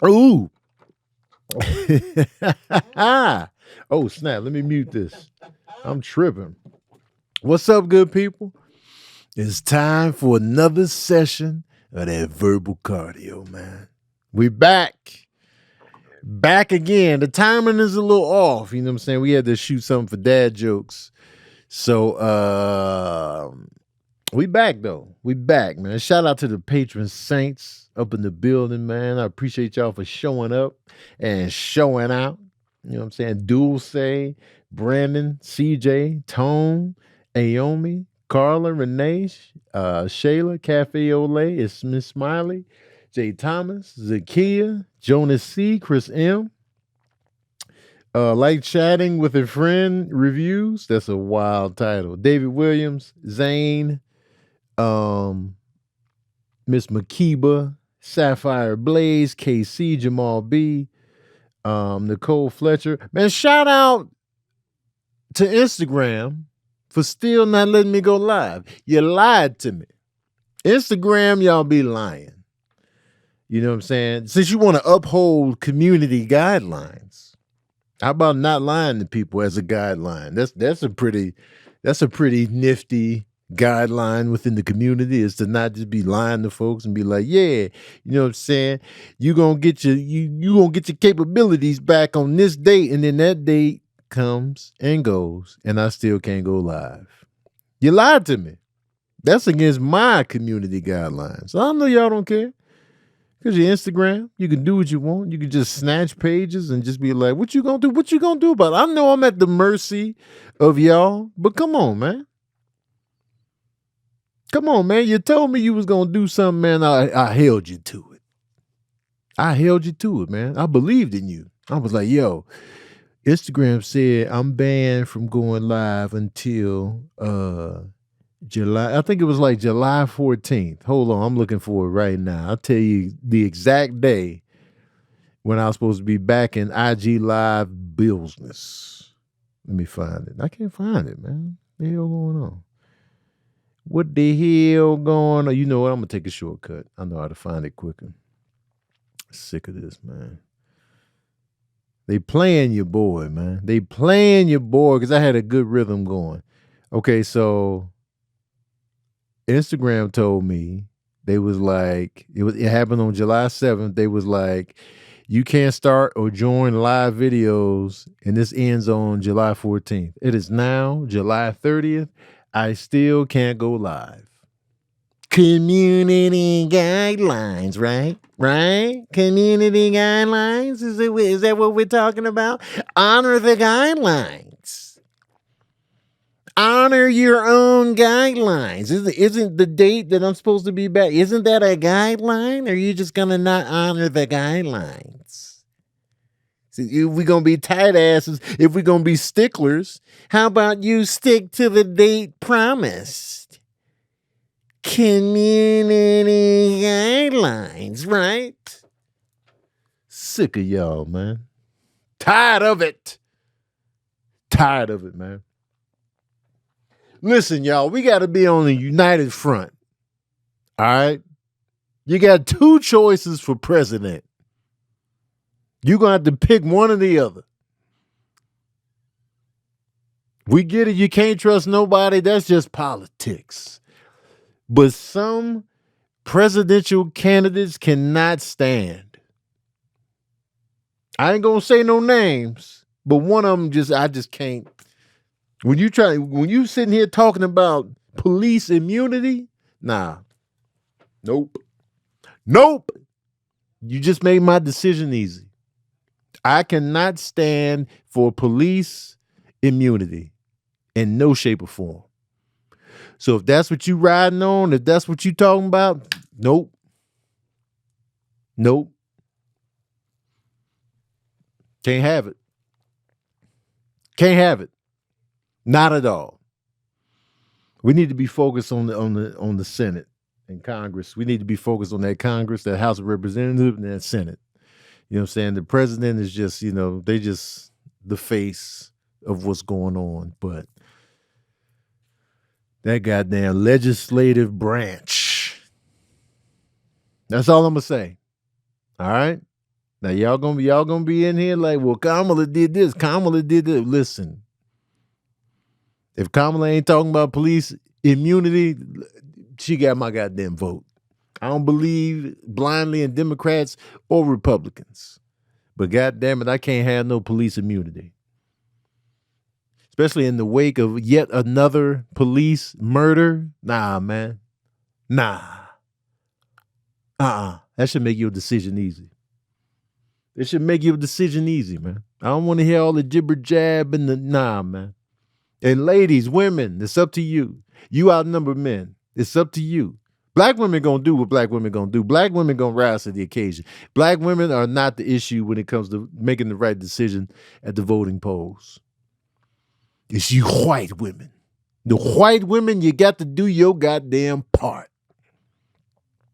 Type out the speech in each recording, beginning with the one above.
Ooh. Oh, snap. Let me mute this. I'm tripping. What's up, good people? It's time for another session of that verbal cardio, man. We back. Back again. The timing is a little off. You know what I'm saying? We had to shoot something for dad jokes. So we back though. We back, man. Shout out to the patron saints up in the building, man. I appreciate y'all for showing up and showing out. You know what I'm saying? Dulce, Brandon, CJ, Tone, Aomi, Carla, Renee, Shayla, Cafe Olay, it's Miss Smiley, Jay Thomas, Zakia, Jonas C, Chris M. Like chatting with a friend reviews. That's a wild title. David Williams, Zane, Miss Makiba, Sapphire Blaze, KC, Jamal B, Nicole Fletcher. Man, shout out to Instagram for still not letting me go live. You lied to me. Instagram, y'all be lying. You know what I'm saying? Since you want to uphold community guidelines, how about not lying to people as a guideline? That's a pretty nifty guideline within the community, is to not just be lying to folks and be like, yeah, you know what I'm saying? You gonna get your capabilities back on this date, and then that date comes and goes, and I still can't go live. You lied to me. That's against my community guidelines. I know y'all don't care. Because your Instagram, you can do what you want. You can just snatch pages and just be like, what you gonna do? What you gonna do about it? I know I'm at the mercy of y'all, but come on, man. Come on, man. You told me you was gonna do something, man. I held you to it. I held you to it, man. I believed in you. I was like, yo, Instagram said I'm banned from going live until July. I think it was like July 14th. Hold on, I'm looking for it right now. I'll tell you the exact day when I was supposed to be back in IG Live business. Let me find it. I can't find it, man. What the hell going on? What the hell going on? You know what? I'm gonna take a shortcut. I know how to find it quicker. Sick of this, man. They playing your boy, man. They playing your boy because I had a good rhythm going. Okay, so Instagram told me, they was like, it happened on July 7th. They was like, you can't start or join live videos, and this ends on July 14th. It is now July 30th. I still can't go live. Community guidelines, right? Right? Community guidelines? Is that what we're talking about? Honor the guidelines. Honor your own guidelines. Isn't the date that I'm supposed to be back, isn't that a guideline? Or are you just gonna not honor the guidelines? See, if we're gonna be tight asses, if we're gonna be sticklers, how about you stick to the date promised? Community guidelines, right? Sick of y'all, man. Tired of it. Tired of it, man. Listen, y'all, we got to be on a united front. All right? You got two choices for president. You're going to have to pick one or the other. We get it. You can't trust nobody. That's just politics. But some presidential candidates cannot stand. I ain't going to say no names, but one of them I just can't. When you sitting here talking about police immunity, nah. Nope. You just made my decision easy. I cannot stand for police immunity in no shape or form. So if that's what you riding on, if that's what you talking about, nope. Can't have it. Not at all. We need to be focused on the Senate and Congress. We need to be focused on that Congress, that House of Representatives, and that Senate. You know what I'm saying? The president is just, they just the face of what's going on. But that goddamn legislative branch. That's all I'm going to say. All right? Now y'all gonna be in here like, well, Kamala did this, Kamala did that. Listen, if Kamala ain't talking about police immunity, she got my goddamn vote. I don't believe blindly in Democrats or Republicans. But goddamn it, I can't have no police immunity. Especially in the wake of yet another police murder. Nah, man. Nah. That should make your decision easy. It should make your decision easy, man. I don't want to hear all the jibber jab and the nah, man. And ladies, women, it's up to you. You outnumber men. It's up to you. Black women gonna do what black women gonna do. Black women gonna rise to the occasion. Black women are not the issue when it comes to making the right decision at the voting polls. It's you white women. The white women, you got to do your goddamn part.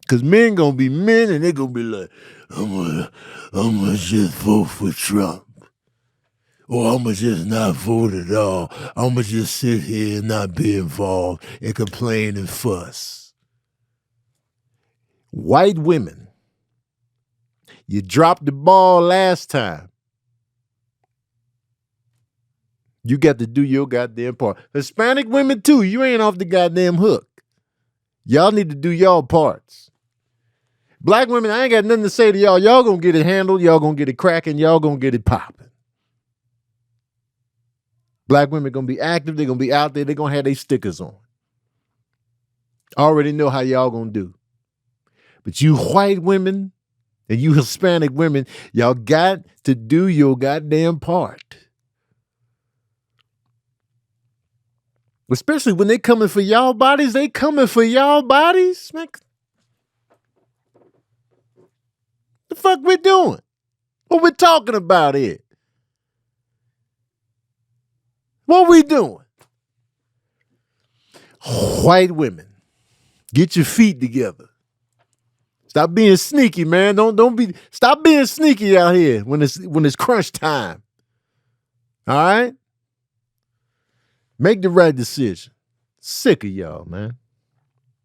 Because men gonna be men and they gonna be like, I'm gonna just vote for Trump. Or I'm gonna just not vote at all. I'm gonna just sit here and not be involved and complain and fuss. White women, you dropped the ball last time. You got to do your goddamn part. Hispanic women too, you ain't off the goddamn hook. Y'all need to do y'all parts. Black women, I ain't got nothing to say to y'all. Y'all gonna get it handled. Y'all gonna get it cracking. Y'all gonna get it popping. Black women gonna be active. They're gonna be out there. They're gonna have their stickers on. I already know how y'all gonna do. But you white women and you Hispanic women, y'all got to do your goddamn part. Especially when they coming for y'all bodies. They coming for y'all bodies. Man, the fuck we doing? What we talking about here? What we doing? White women, get your feet together. Stop being sneaky, man. Stop being sneaky out here when it's crunch time. All right? Make the right decision. Sick of y'all, man.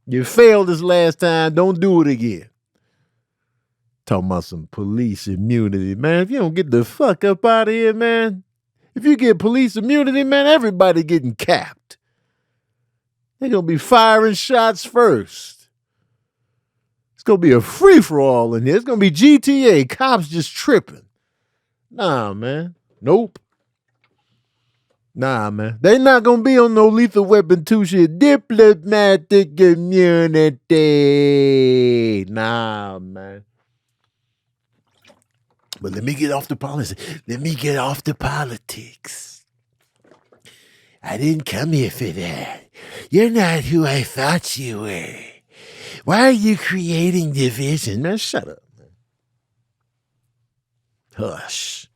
You failed this last time. Don't do it again. Talking about some police immunity, man. If you don't get the fuck up out of here, man. If you get police immunity, man, everybody getting capped. They're going to be firing shots first. It's going to be a free-for-all in here. It's going to be GTA. Cops just tripping. Nah, man. Nope. Nah, man. They not going to be on no Lethal Weapon 2 shit. Diplomatic immunity. Nah, man. But let me get off the politics. I didn't come here for that. You're not who I thought you were. Why are you creating division? Man, shut up, man. Hush.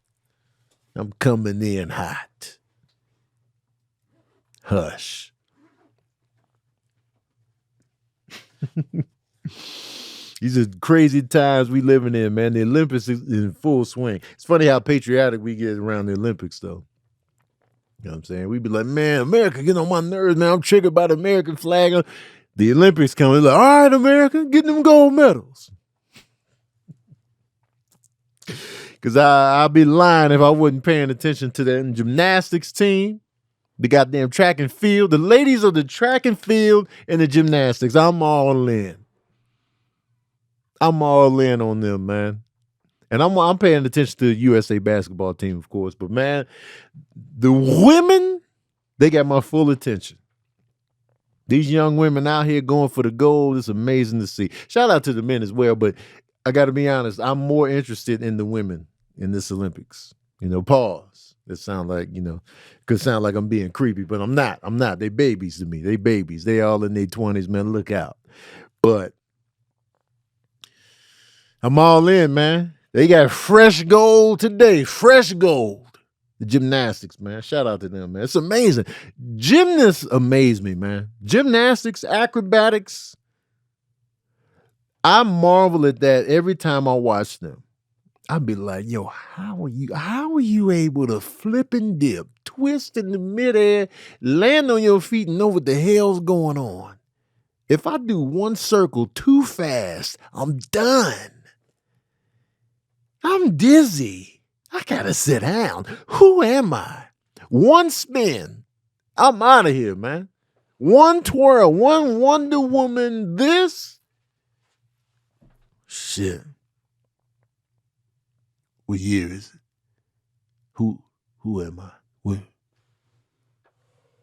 I'm coming in hot. Hush. These are crazy times we living in, man. The Olympics is in full swing. It's funny how patriotic we get around the Olympics, though. You know what I'm saying? We be like, man, America getting on my nerves, man. I'm triggered by the American flag. The Olympics coming, like, all right, America, get them gold medals. Because I'd be lying if I wasn't paying attention to the gymnastics team, the goddamn track and field, the ladies of the track and field and the gymnastics. I'm all in. I'm all in on them, man. And I'm paying attention to the USA basketball team, of course. But, man, the women, they got my full attention. These young women out here going for the gold, it's amazing to see. Shout out to the men as well, but I got to be honest, I'm more interested in the women in this Olympics. You know, pause. It sound like, could sound like I'm being creepy, but I'm not. They babies to me. They babies. They all in their 20s, man. Look out. But I'm all in, man. They got fresh gold today. Fresh gold. The gymnastics, man. Shout out to them, man. It's amazing. Gymnasts amaze me, man. Gymnastics, acrobatics. I marvel at that every time I watch them. I'd be like, yo, how are you able to flip and dip, twist in the midair, land on your feet and know what the hell's going on? If I do one circle too fast, I'm done. I'm dizzy. I gotta sit down. Who am I? One spin. I'm out of here, man. One twirl, one Wonder Woman, this. Shit. What year is it? Who am I? What?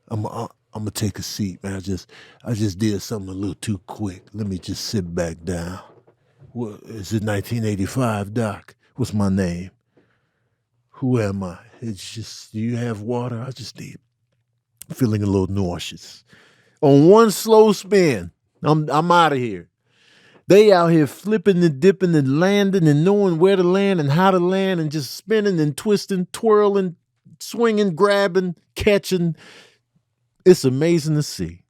I'm gonna take a seat, man. I just did something a little too quick. Let me just sit back down. What is it? 1985, Doc? What's my name? Who am I? It's just, do you have water? I just need. Feeling a little nauseous. On one slow spin, I'm out of here. They out here flipping and dipping and landing and knowing where to land and how to land and just spinning and twisting, twirling, swinging, grabbing, catching. It's amazing to see.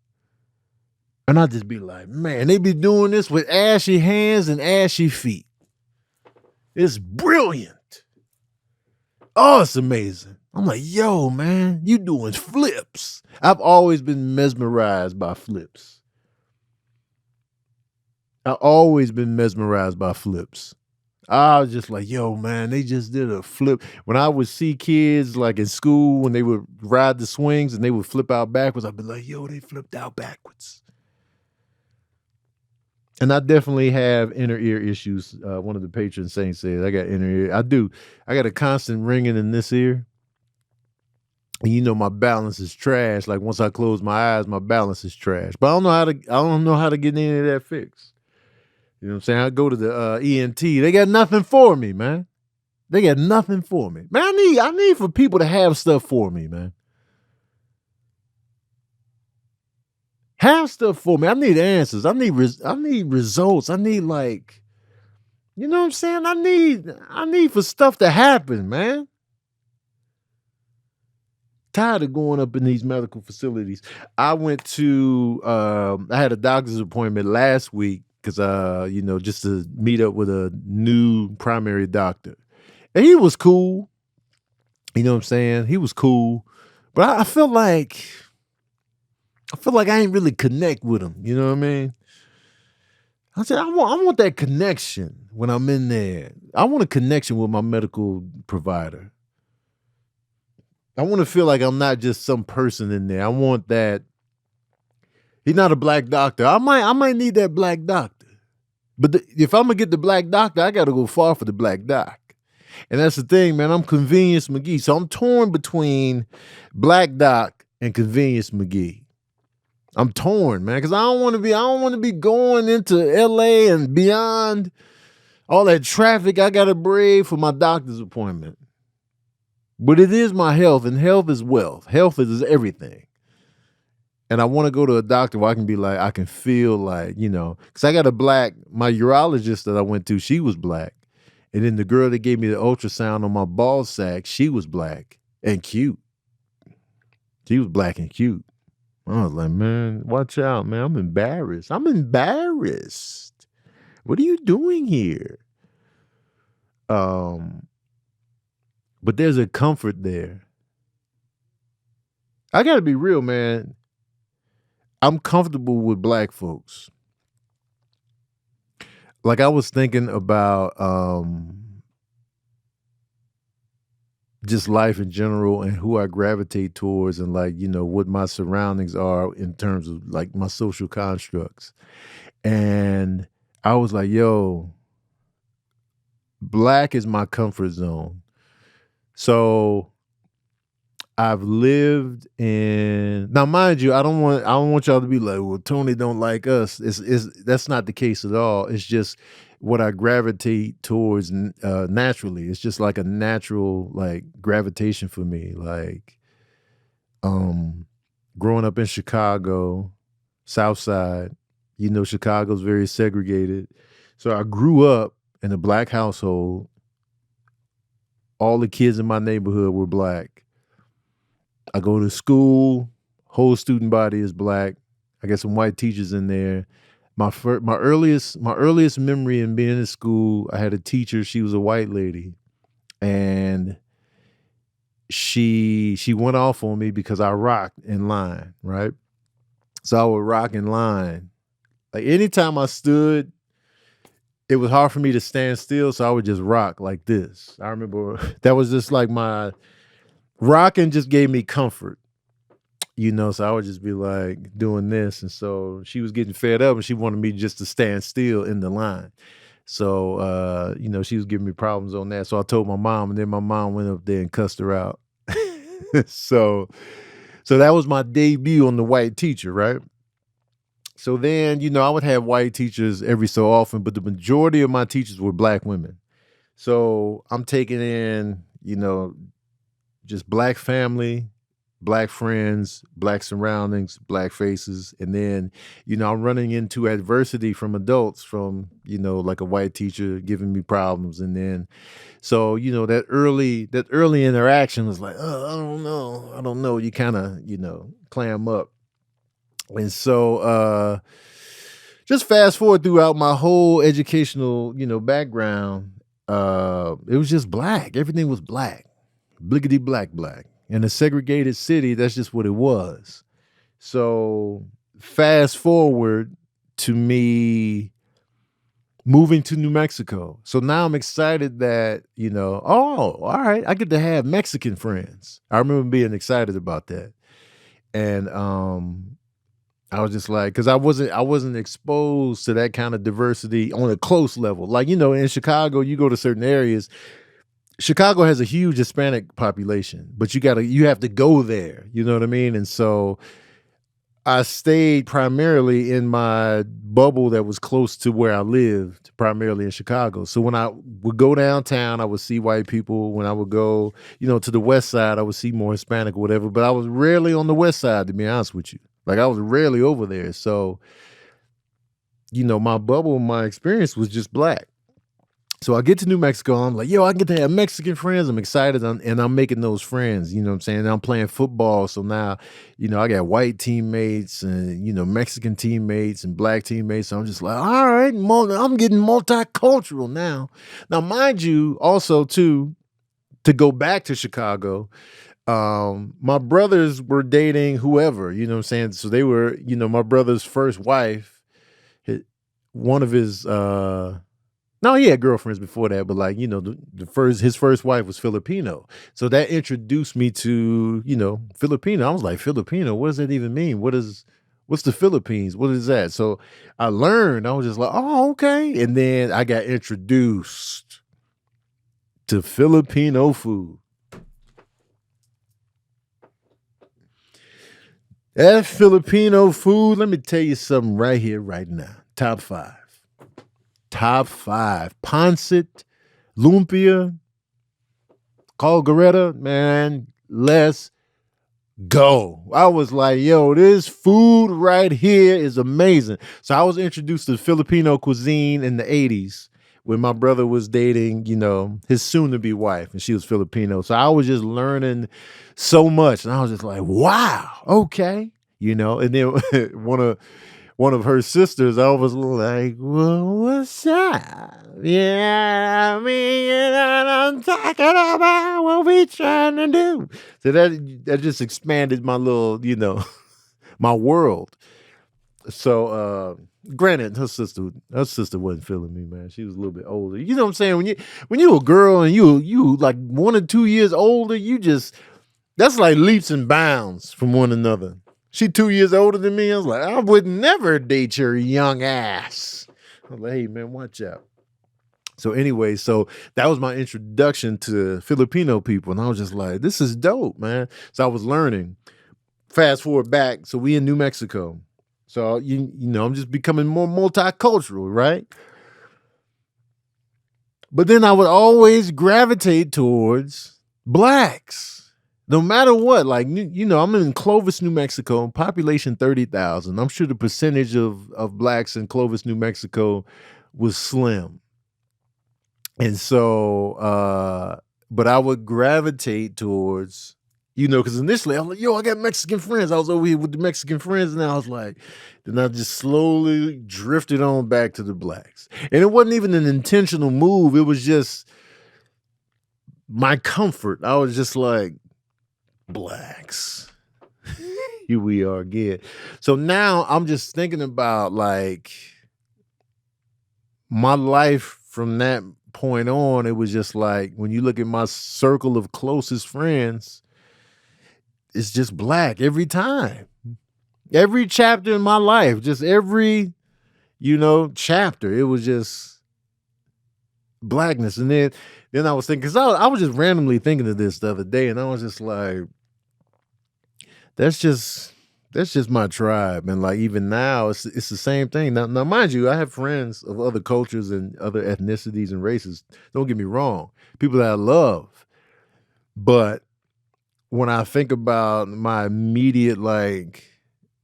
And I just be like, man, they be doing this with ashy hands and ashy feet. It's brilliant. Oh, it's amazing. I'm like, yo, man, you doing flips. I've always been mesmerized by flips. I've always been mesmerized by flips. I was just like, yo, man, they just did a flip. When I would see kids like in school, when they would ride the swings and they would flip out backwards, I'd be like, yo, they flipped out backwards. And I definitely have inner ear issues. One of the patron saints said, I got inner ear. I do. I got a constant ringing in this ear. And you know my balance is trash. Like once I close my eyes, my balance is trash. But I don't know how to get any of that fixed. You know what I'm saying? I go to the ENT. They got nothing for me, man. They got nothing for me. Man, I need for people to have stuff for me, man. Have stuff for me. I need answers. I need results. I need like, you know what I'm saying? I need for stuff to happen, man. Tired of going up in these medical facilities. I went to I had a doctor's appointment last week because just to meet up with a new primary doctor. And he was cool. You know what I'm saying? He was cool. But I feel like I ain't really connect with him. You know what I mean? I said, I want that connection when I'm in there. I want a connection with my medical provider. I want to feel like I'm not just some person in there. I want that. He's not a black doctor. I might need that black doctor. But if I'm going to get the black doctor, I got to go far for the black doc. And that's the thing, man. I'm Convenience McGee. So I'm torn between black doc and Convenience McGee. I'm torn, man, because I don't want to be going into LA and beyond all that traffic I got to brave for my doctor's appointment. But it is my health, and health is wealth. Health is everything. And I want to go to a doctor where I can be like, I can feel like, because I got my urologist that I went to, she was black. And then the girl that gave me the ultrasound on my ball sack, she was black and cute. She was black and cute. I was like, man, watch out, man. I'm embarrassed. What are you doing here? But there's a comfort there. I got to be real, man. I'm comfortable with black folks. Like I was thinking about just life in general and who I gravitate towards and like, what my surroundings are in terms of like my social constructs. And I was like, yo, black is my comfort zone. So I've lived in, now mind you, I don't want y'all to be like, well, Tony don't like us. That's not the case at all. It's just what I gravitate towards naturally. It's just like a natural like gravitation for me. Like growing up in Chicago, South Side, Chicago's very segregated. So I grew up in a black household. All the kids in my neighborhood were black. I go to school, whole student body is black. I got some white teachers in there. My earliest memory in being in school, I had a teacher, she was a white lady. And she went off on me because I rocked in line, right? So I would rock in line. Like anytime I stood, it was hard for me to stand still, so I would just rock like this. I remember that was just like my rocking just gave me comfort, so I would just be like doing this. And so she was getting fed up and she wanted me just to stand still in the line. So she was giving me problems on that. So I told my mom, and then my mom went up there and cussed her out. so that was my debut on the white teacher, right? So then, I would have white teachers every so often, but the majority of my teachers were black women. So I'm taking in, just black family, black friends, black surroundings, black faces. And then, I'm running into adversity from adults from, like a white teacher giving me problems. And then, so, that early interaction was like, oh, I don't know. You kind of, clam up. And so, just fast forward throughout my whole educational, background, it was just black. Everything was black, blickety black. In a segregated city, that's just what it was. So fast forward to me moving to New Mexico. So now I'm excited that, all right, I get to have Mexican friends. I remember being excited about that. And I was just like, because I wasn't exposed to that kind of diversity on a close level. Like, in Chicago, you go to certain areas. Chicago has a huge Hispanic population, but you have to go there. You know what I mean? And so I stayed primarily in my bubble that was close to where I lived, primarily in Chicago. So when I would go downtown, I would see white people. When I would go, to the west side, I would see more Hispanic or whatever. But I was rarely on the west side, to be honest with you. Like, I was rarely over there. So, my bubble, my experience was just black. So I get to New Mexico. I'm like, yo, I get to have Mexican friends. I'm excited. And I'm making those friends, you know what I'm saying? And I'm playing football. So now, I got white teammates and, Mexican teammates and black teammates. So I'm just like, all right, I'm getting multicultural now. Now, mind you, also, too, to go back to Chicago, my brothers were dating whoever, you know what I'm saying? So they were, my brother's first wife, one of his, no, he had girlfriends before that, but like, his first wife was Filipino. So that introduced me to, Filipino. I was like, Filipino, what does that even mean? What's the Philippines? What is that? So I learned, I was just like, oh, okay. And then I got introduced to Filipino food. That Filipino food, let me tell you something right here, right now. Top 5. Pancit, lumpia, caldereta, man, let's go. I was like, yo, this food right here is amazing. So I was introduced to Filipino cuisine in the 80s when my brother was dating, his soon-to-be wife, and she was Filipino. So I was just learning so much, and I was just like, wow, okay. And then one of her sisters, I was like, well, what's up? Yeah, I mean, what I'm talking about, what we trying to do. So that just expanded my little, my world. So granted, her sister wasn't feeling me, man. She was a little bit older. You know what I'm saying? When you a girl and you like 1 or 2 years older, that's like leaps and bounds from one another. She 2 years older than me. I was like, I would never date your young ass. I was like, hey, man, watch out. So anyway, so that was my introduction to Filipino people. And I was just like, this is dope, man. So I was learning. Fast forward back. So we in New Mexico. So, I'm just becoming more multicultural, right? But then I would always gravitate towards blacks. No matter what, like, I'm in Clovis, New Mexico, population 30,000. I'm sure the percentage of blacks in Clovis, New Mexico was slim. And so, but I would gravitate towards, because initially I was like, yo, I got Mexican friends. I was over here with the Mexican friends, and I was like, then I just slowly drifted on back to the blacks. And it wasn't even an intentional move. It was just my comfort. I was just like, blacks. Here we are again. So now I'm just thinking about like my life from that point on, it was just like when you look at my circle of closest friends, it's just black every time. Every chapter in my life, just every, chapter, it was just blackness. And then I was thinking, because I was just randomly thinking of this the other day, and I was just like, that's just my tribe. And like even now, it's the same thing. Now, mind you, I have friends of other cultures and other ethnicities and races. Don't get me wrong, people that I love. But when I think about my immediate like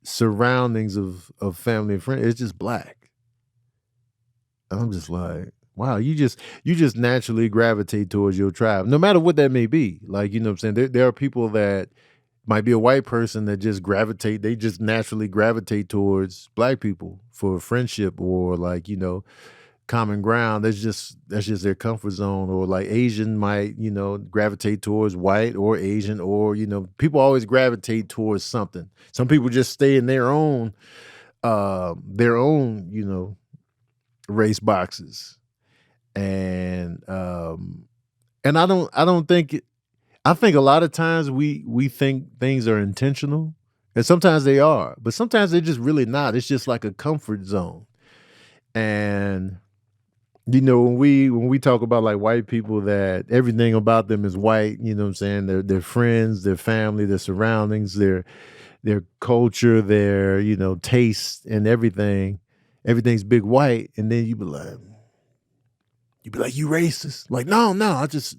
surroundings of family and friends, it's just black. And I'm just like, wow, you just naturally gravitate towards your tribe, no matter what that may be. Like, you know what I'm saying? There are people that might be a white person that they just naturally gravitate towards black people for friendship or like, common ground. That's just their comfort zone. Or like Asian might, gravitate towards white or Asian, or, people always gravitate towards something. Some people just stay in their own, race boxes. And I don't think I think a lot of times we think things are intentional, and sometimes they are, but sometimes they're just really not. It's just like a comfort zone. And when we talk about like white people, that everything about them is white, you know what I'm saying? Their friends, their family, their surroundings, their culture, their, taste and everything. Everything's big white, and then you be like, you racist. Like, no, this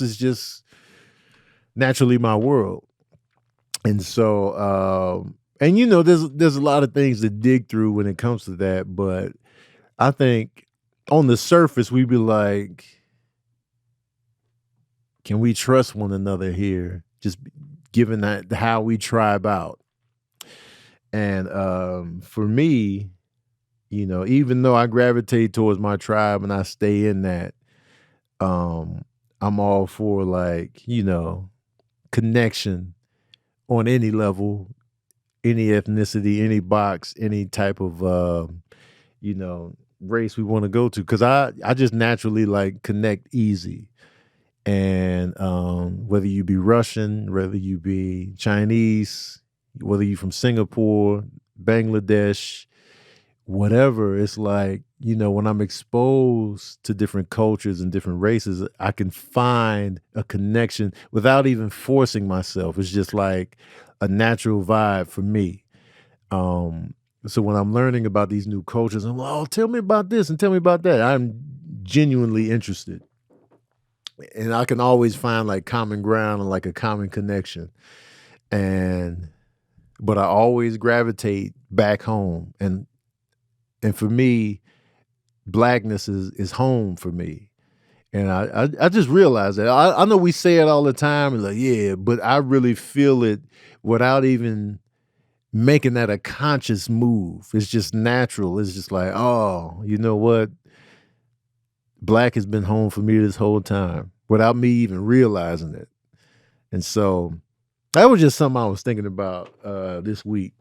is just naturally my world. And so, there's a lot of things to dig through when it comes to that. But I think on the surface, we'd be like, can we trust one another here? Just given that how we tribe out. And for me, even though I gravitate towards my tribe and I stay in that, I'm all for like, connection on any level, any ethnicity, any box, any type of, race we want to go to. Cause I just naturally like connect easy. And whether you be Russian, whether you be Chinese, whether you from Singapore, Bangladesh, whatever, it's like, when I'm exposed to different cultures and different races, I can find a connection without even forcing myself. It's just like a natural vibe for me. So when I'm learning about these new cultures, I'm like, oh, tell me about this and tell me about that. I'm genuinely interested. And I can always find like common ground and like a common connection. But I always gravitate back home. And for me, blackness is home for me. And I just realized that. I know we say it all the time, and like, yeah, but I really feel it without even making that a conscious move. It's just natural. It's just like, oh, you know what? Black has been home for me this whole time without me even realizing it. And so that was just something I was thinking about this week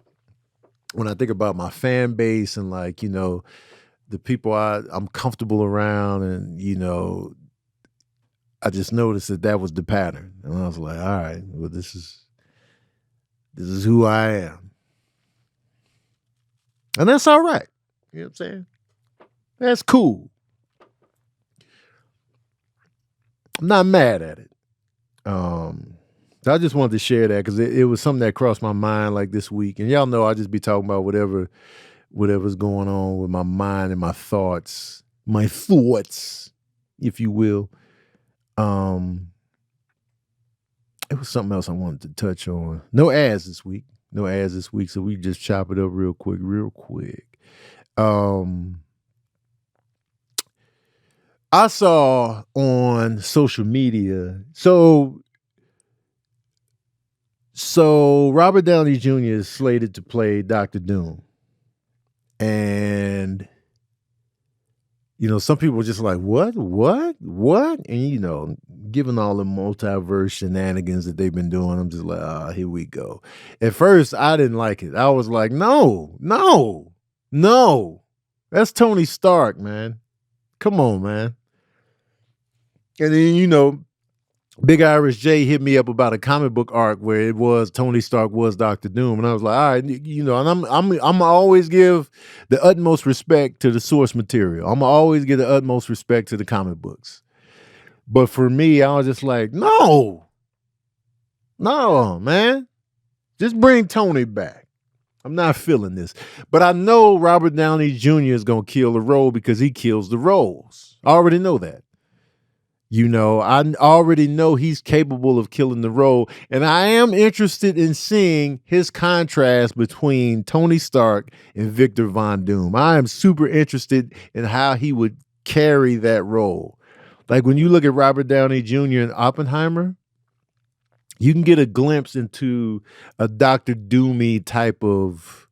when I think about my fan base and like, the people I'm comfortable around. And, I just noticed that was the pattern. And I was like, all right, well, this is who I am. And that's all right. You know what I'm saying? That's cool. I'm not mad at it. So I just wanted to share that because it was something that crossed my mind like this week. And y'all know I just be talking about whatever's going on with my mind and my thoughts, if you will. It was something else I wanted to touch on. No ads this week. So we just chop it up real quick. I saw on social media, so Robert Downey Jr. is slated to play Dr. Doom. And, some people were just like, what? And, given all the multiverse shenanigans that they've been doing, I'm just like, here we go. At first, I didn't like it. I was like, no. That's Tony Stark, man. Come on, man. And then, Big Irish J hit me up about a comic book arc where it was Tony Stark was Doctor Doom, and I was like, all right, and I'm always give the utmost respect to the source material. I'm always give the utmost respect to the comic books. But for me, I was just like, no, man, just bring Tony back. I'm not feeling this. But I know Robert Downey Jr. is gonna kill the role because he kills the roles. I already know that. I already know he's capable of killing the role. And I am interested in seeing his contrast between Tony Stark and Victor Von Doom. I am super interested in how he would carry that role. Like when you look at Robert Downey Jr. and Oppenheimer, you can get a glimpse into a Dr. Doomy type of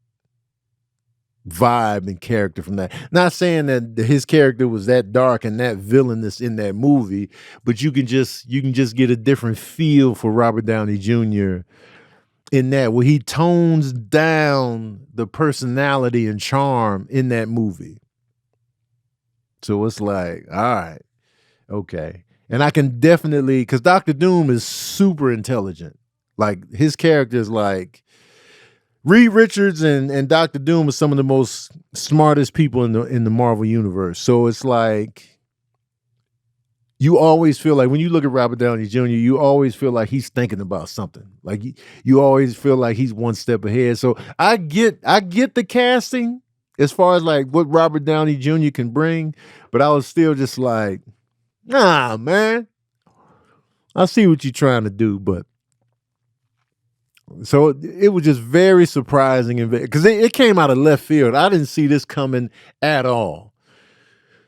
vibe and character from that. Not saying that his character was that dark and that villainous in that movie, but you can just get a different feel for Robert Downey Jr. in that, where he tones down the personality and charm in that movie. So it's like, all right, okay. And I can definitely, because Dr. Doom is super intelligent. Like his character is like, Reed Richards and Dr. Doom are some of the most smartest people in the Marvel universe. So it's like you always feel like when you look at Robert Downey Jr., you always feel like he's thinking about something. Like you always feel like he's one step ahead. So I get the casting as far as like what Robert Downey Jr. can bring, but I was still just like, nah, man. I see what you're trying to do, but so it was just very surprising, and because it came out of left field. I didn't see this coming at all.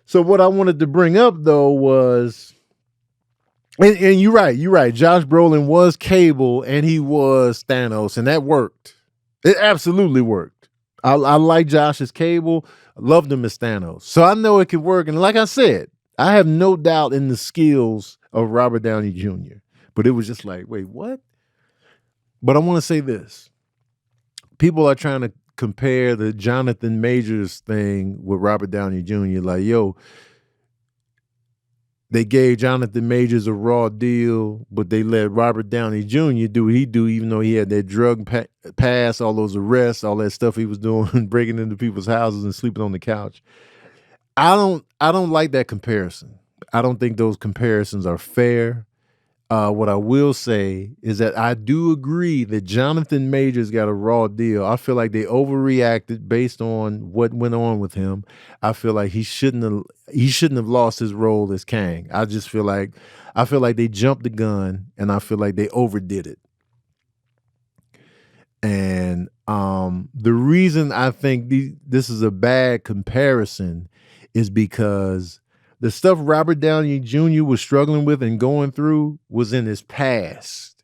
So what I wanted to bring up though was, and you're right. Josh Brolin was Cable and he was Thanos, and that worked. It absolutely worked. I like Josh as Cable. I loved him as Thanos. So I know it could work. And like I said, I have no doubt in the skills of Robert Downey Jr. But it was just like, wait, what? But I want to say this. People are trying to compare the Jonathan Majors thing with Robert Downey Jr. Like, yo, they gave Jonathan Majors a raw deal, but they let Robert Downey Jr. do what he do, even though he had that drug pass, all those arrests, all that stuff he was doing, breaking into people's houses and sleeping on the couch. I don't like that comparison. I don't think those comparisons are fair. What I will say is that I do agree that Jonathan Majors got a raw deal. I feel like they overreacted based on what went on with him. I feel like he shouldn't have lost his role as Kang. I feel like they jumped the gun, and I feel like they overdid it. And the reason I think this is a bad comparison is because the stuff Robert Downey Jr. was struggling with and going through was in his past.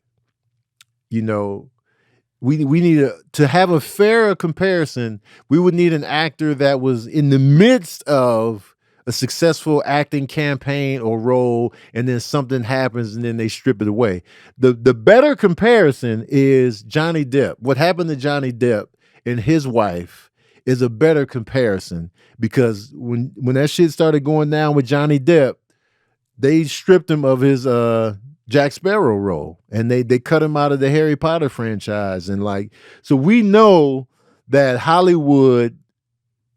We need to have a fairer comparison. We would need an actor that was in the midst of a successful acting campaign or role, and then something happens and then they strip it away. The better comparison is Johnny Depp. What happened to Johnny Depp and his wife is a better comparison, because when that shit started going down with Johnny Depp, they stripped him of his Jack Sparrow role, and they cut him out of the Harry Potter franchise. And so we know that Hollywood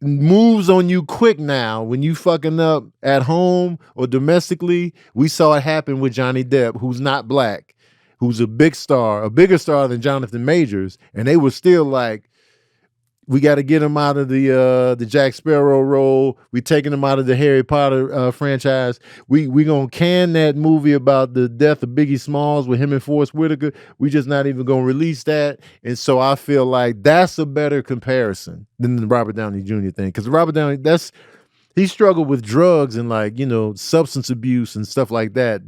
moves on you quick now when you fucking up at home or domestically. We saw it happen with Johnny Depp, who's not black, who's a bigger star than Jonathan Majors, and they were still like, we got to get him out of the Jack Sparrow role. We taking him out of the Harry Potter franchise. We gonna can that movie about the death of Biggie Smalls with him and Forrest Whitaker. We just not even gonna release that. And so I feel like that's a better comparison than the Robert Downey Jr. thing, because Robert Downey, he struggled with drugs and substance abuse and stuff like that.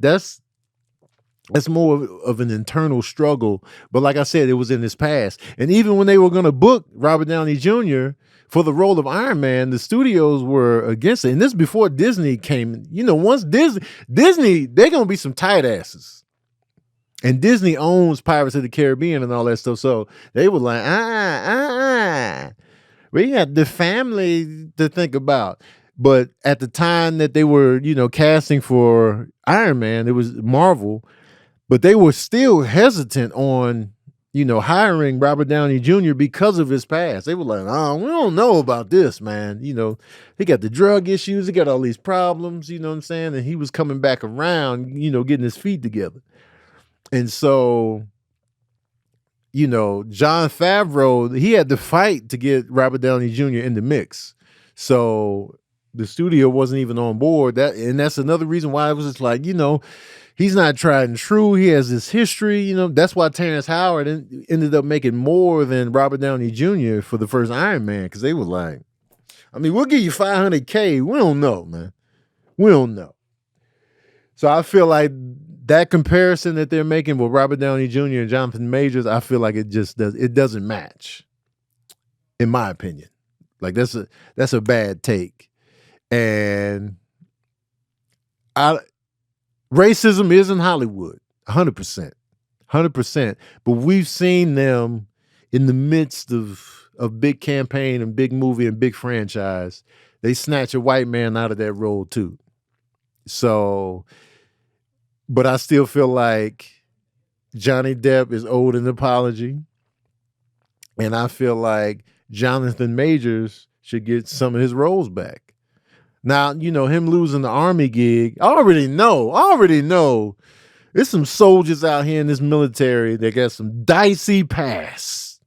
That's more of an internal struggle. But like I said, it was in his past. And even when they were going to book Robert Downey Jr. for the role of Iron Man, the studios were against it. And this before Disney came. Once Disney, they're going to be some tight asses. And Disney owns Pirates of the Caribbean and all that stuff. So they were like, We had the family to think about. But at the time that they were, casting for Iron Man, it was Marvel, but they were still hesitant on, hiring Robert Downey Jr. because of his past. They were like, oh, we don't know about this, man. He got the drug issues, he got all these problems, you know what I'm saying? And he was coming back around, getting his feet together. And so, John Favreau, he had to fight to get Robert Downey Jr. in the mix. So the studio wasn't even on board. And that's another reason why it was just like, he's not tried and true. He has this history, That's why Terrence Howard ended up making more than Robert Downey Jr. for the first Iron Man, because they were like, we'll give you $500K. We don't know, man. We don't know. So I feel like that comparison that they're making with Robert Downey Jr. and Jonathan Majors, I feel like it doesn't match, in my opinion. Like that's a bad take. And racism is in Hollywood, 100%. 100%. But we've seen them in the midst of big campaign and big movie and big franchise. They snatch a white man out of that role too. So, but I still feel like Johnny Depp is owed an apology. And I feel like Jonathan Majors should get some of his roles back. Now, him losing the Army gig, I already know. There's some soldiers out here in this military that got some dicey past.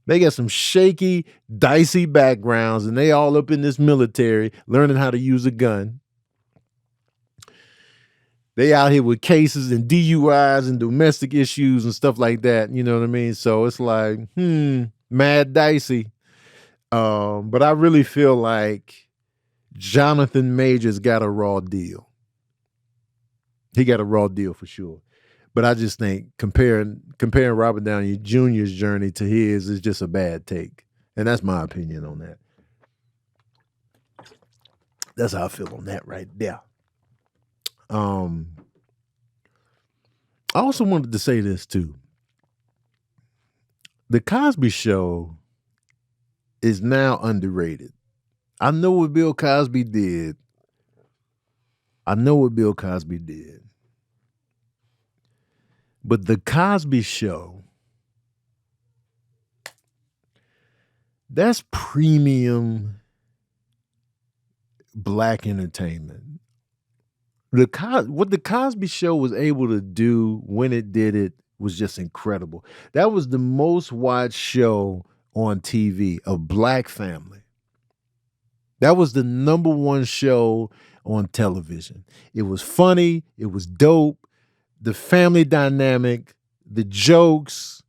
They got some shaky, dicey backgrounds, and they all up in this military learning how to use a gun. They out here with cases and DUIs and domestic issues and stuff like that. You know what I mean? So it's like, mad dicey. But I really feel like Jonathan Majors got a raw deal. He got a raw deal for sure. But I just think comparing Robert Downey Jr.'s journey to his is just a bad take. And that's my opinion on that. That's how I feel on that right there. I also wanted to say this too. The Cosby Show is now underrated. I know what Bill Cosby did. But the Cosby Show, that's premium black entertainment. What the Cosby Show was able to do when it did it was just incredible. That was the most watched show on TV, a black family. That was the number one show on television. It was funny. It was dope. The family dynamic, the jokes,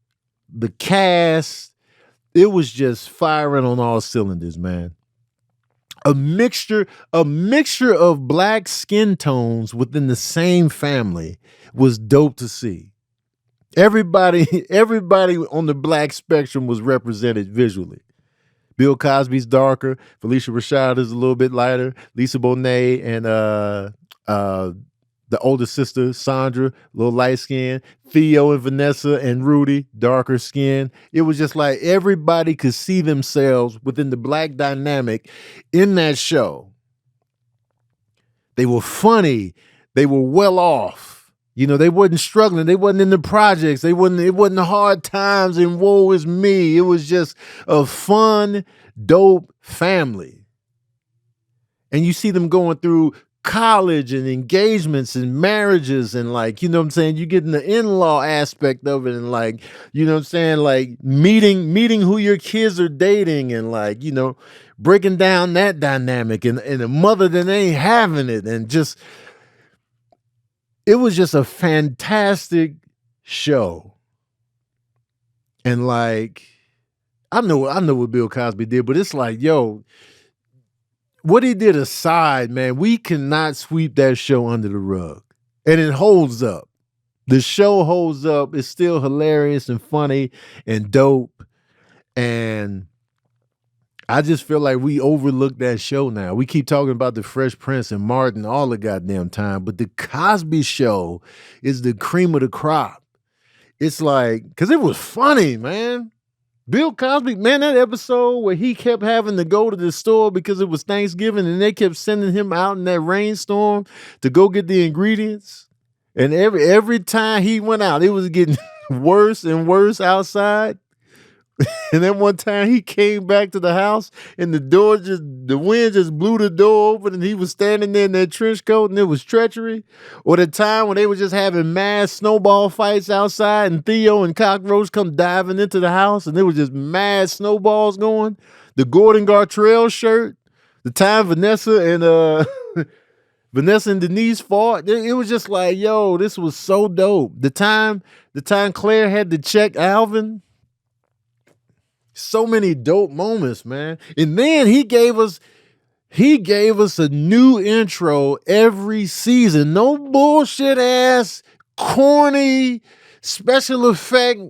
the cast, it was just firing on all cylinders, man. A mixture of black skin tones within the same family was dope to see. Everybody on the black spectrum was represented visually. Bill Cosby's darker. Felicia Rashad is a little bit lighter. Lisa Bonet and the older sister, Sandra, a little light skin. Theo and Vanessa and Rudy, darker skin. It was just like everybody could see themselves within the black dynamic in that show. They were funny. They were well off. They wasn't struggling. They wasn't in the projects. It wasn't hard times and woe is me. It was just a fun, dope family. And you see them going through college and engagements and marriages and you know what I'm saying? You get in the in-law aspect of it and you know what I'm saying? Like meeting who your kids are dating and breaking down that dynamic and a mother that ain't having it and just, it was just a fantastic show. And I know what Bill Cosby did, but it's like, yo, what he did aside, man, we cannot sweep that show under the rug. And it holds up. The show holds up. It's still hilarious and funny and dope. And I just feel like we overlook that show now. We keep talking about the Fresh Prince and Martin all the goddamn time, but the Cosby Show is the cream of the crop. It's because it was funny, man. Bill Cosby, man, that episode where he kept having to go to the store because it was Thanksgiving and they kept sending him out in that rainstorm to go get the ingredients. And every time he went out, it was getting worse and worse outside. And then one time he came back to the house and the wind just blew the door open and he was standing there in that trench coat and it was treachery. Or the time when they were just having mass snowball fights outside and Theo and Cockroach come diving into the house and there was just mad snowballs going. The Gordon Gartrell shirt, the time Vanessa and Denise fought. It was just like, yo, this was so dope. The time Claire had to check Alvin. So many dope moments, man. And then he gave us a new intro every season. No bullshit ass, corny, special effect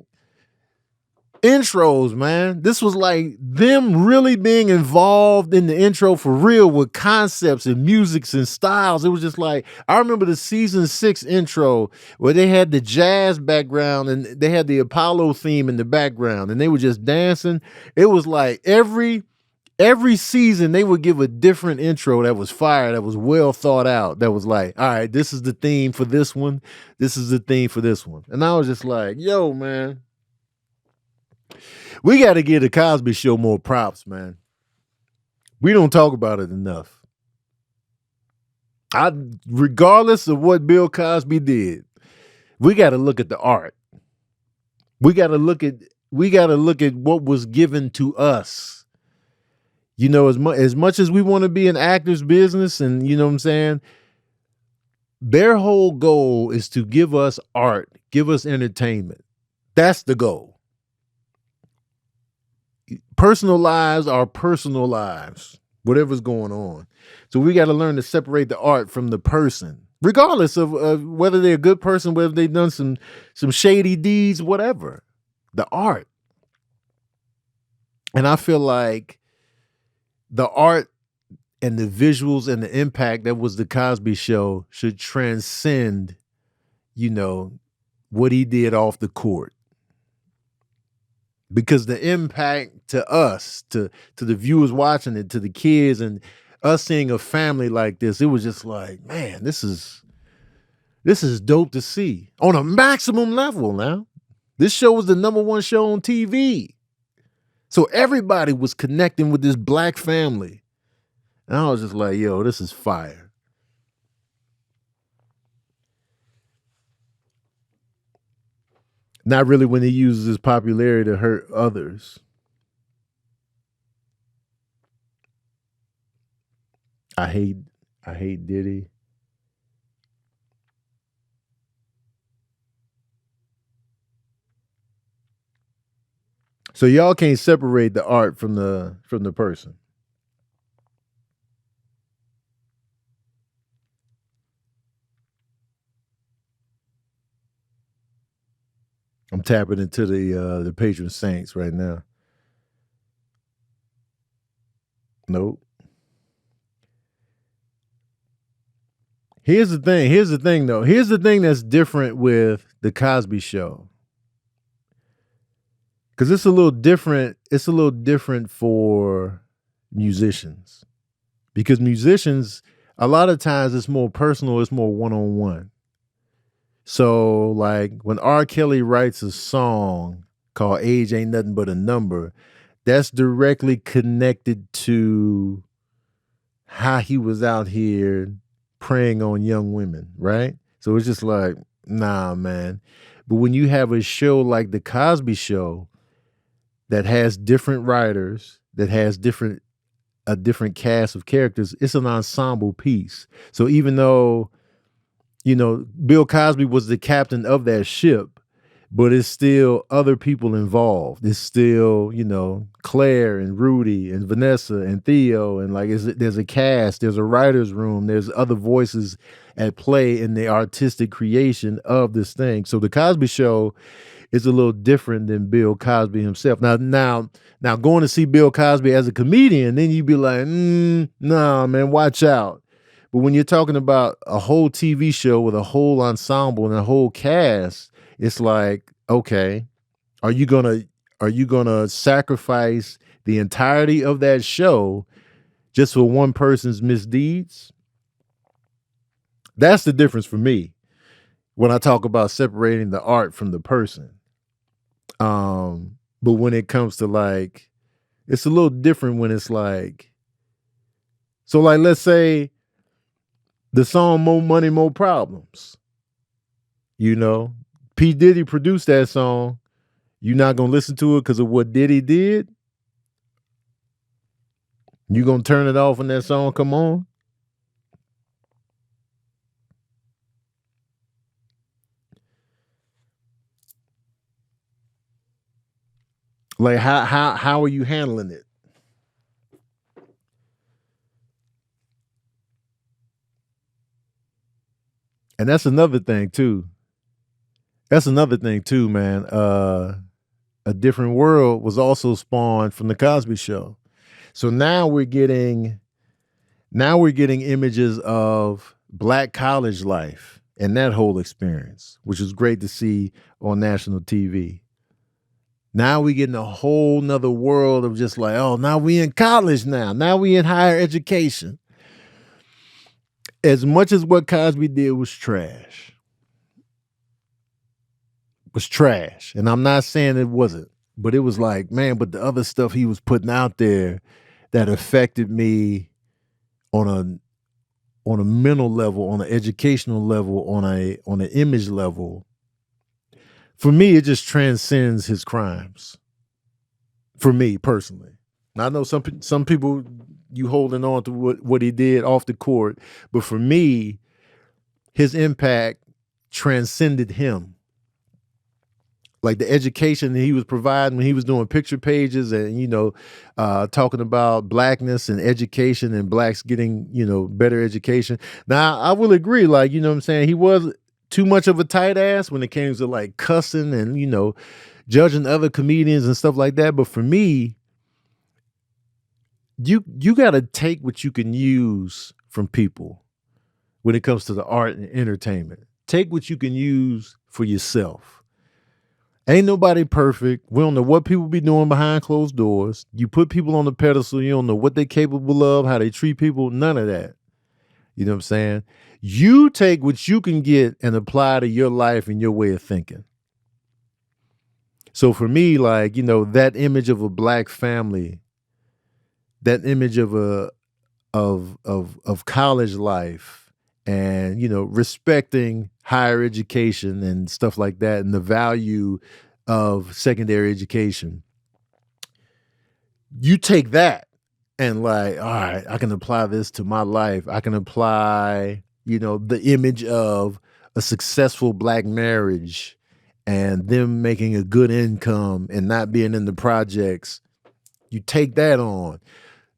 intros, man. This was like them really being involved in the intro for real with concepts and musics and styles. It was just like, I remember the season 6 intro where they had the jazz background and they had the Apollo theme in the background and they were just dancing. It was like every season they would give a different intro that was fire, that was well thought out, that was like, all right, this is the theme for this one. This is the theme for this one. And I was just like, yo, man. We got to give the Cosby Show more props, man. We don't talk about it enough. Regardless of what Bill Cosby did, we got to look at the art. We got to look at what was given to us. You know, as much as we want to be in actors business, and you know what I'm saying, their whole goal is to give us art, give us entertainment. That's the goal. Personal lives are personal lives, whatever's going on. So we got to learn to separate the art from the person, regardless of whether they're a good person, whether they've done some shady deeds, whatever. The art. And I feel like the art and the visuals and the impact that was the Cosby Show should transcend, you know, what he did off the court. Because the impact to us, to the viewers watching it, to the kids, and us seeing a family like this, it was just like, man, this is dope to see on a maximum level. Now, this show was the #1 show on TV, so everybody was connecting with this black family, and I was just like, yo, this is fire. Not really when he uses his popularity to hurt others. I hate Diddy. So y'all can't separate the art from the person. I'm tapping into the patron saints right now. Nope. Here's the thing though. Here's the thing that's different with the Cosby Show. Because it's a little different for musicians. Because musicians, a lot of times it's more personal, it's more one-on-one. So like when R. Kelly writes a song called Age Ain't Nothing But a Number, that's directly connected to how he was out here preying on young women, right? So it's just like, nah, man. But when you have a show like The Cosby Show that has different writers, that has a different cast of characters, it's an ensemble piece. So even though, you know, Bill Cosby was the captain of that ship, but it's still other people involved. It's still, you know, Claire and Rudy and Vanessa and Theo, and like there's a cast, there's a writer's room, there's other voices at play in the artistic creation of this thing. So The Cosby Show is a little different than Bill Cosby himself. Now going to see Bill Cosby as a comedian, then you'd be like, nah, man, watch out. But when you're talking about a whole TV show with a whole ensemble and a whole cast, it's like, okay, are you gonna are you going to sacrifice the entirety of that show just for one person's misdeeds? That's the difference for me when I talk about separating the art from the person. But when it comes to like, it's a little different when it's like, so like, let's say the song More Money, More Problems. You know, P. Diddy produced that song. You're not going to listen to it because of what Diddy did? You going to turn it off when that song come on? Like how are you handling it? And that's another thing too. That's another thing too, man. A Different World was also spawned from the Cosby Show. So now we're getting images of black college life and that whole experience, which is great to see on national TV. Now we get in a whole nother world of just like, oh, now we in college now. Now we in higher education. As much as what Cosby did was trash. And I'm not saying it wasn't, but it was like, man, but the other stuff he was putting out there that affected me on a mental level, on an educational level, on an image level. For me, it just transcends his crimes. For me personally, I know some people you holding on to what he did off the court, but for me, his impact transcended him. Like the education that he was providing when he was doing picture pages and, talking about blackness and education and blacks getting, better education. Now, I will agree, like, you know what I'm saying? He was too much of a tight ass when it came to like cussing and, judging other comedians and stuff like that. But for me, you got to take what you can use from people when it comes to the art and entertainment. Take what you can use for yourself. Ain't nobody perfect. We don't know what people be doing behind closed doors. You put people on the pedestal, you don't know what they're capable of, how they treat people, none of that. You know what I'm saying? You take what you can get and apply to your life and your way of thinking. So for me, like, that image of a black family, that image of of college life and, respecting higher education and stuff like that and the value of secondary education. You take that and like, all right, I can apply this to my life. I can apply, the image of a successful black marriage and them making a good income and not being in the projects. You take that on.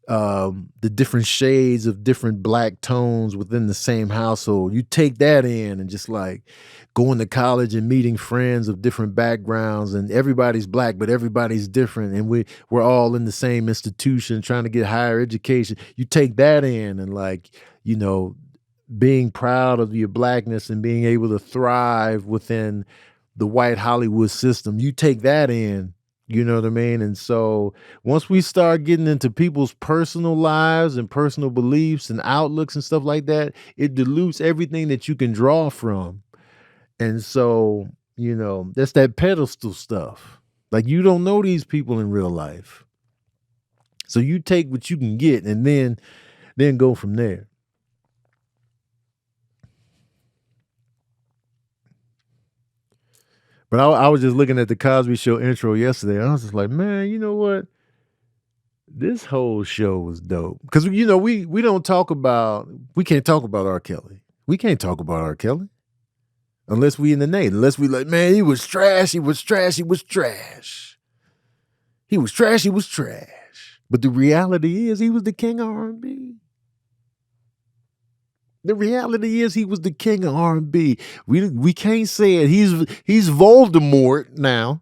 The different shades of different black tones within the same household. You take that in and just like going to college and meeting friends of different backgrounds and everybody's black, but everybody's different. And we're all in the same institution trying to get higher education. You take that in and like, being proud of your blackness and being able to thrive within the white Hollywood system. You take that in. You know what I mean? And so once we start getting into people's personal lives and personal beliefs and outlooks and stuff like that, it dilutes everything that you can draw from. And so, that's that pedestal stuff. Like you don't know these people in real life. So you take what you can get and then go from there. But I was just looking at the Cosby Show intro yesterday. And I was just like, man, you know what? This whole show was dope. Because, we don't talk about, we can't talk about R. Kelly. We can't talk about R. Kelly. Unless we in the name. Unless we like, man, he was trash. He was trash. He was trash. He was trash. He was trash. But the reality is he was the king of R&B. The reality is he was the king of R&B. We can't say it. He's Voldemort now.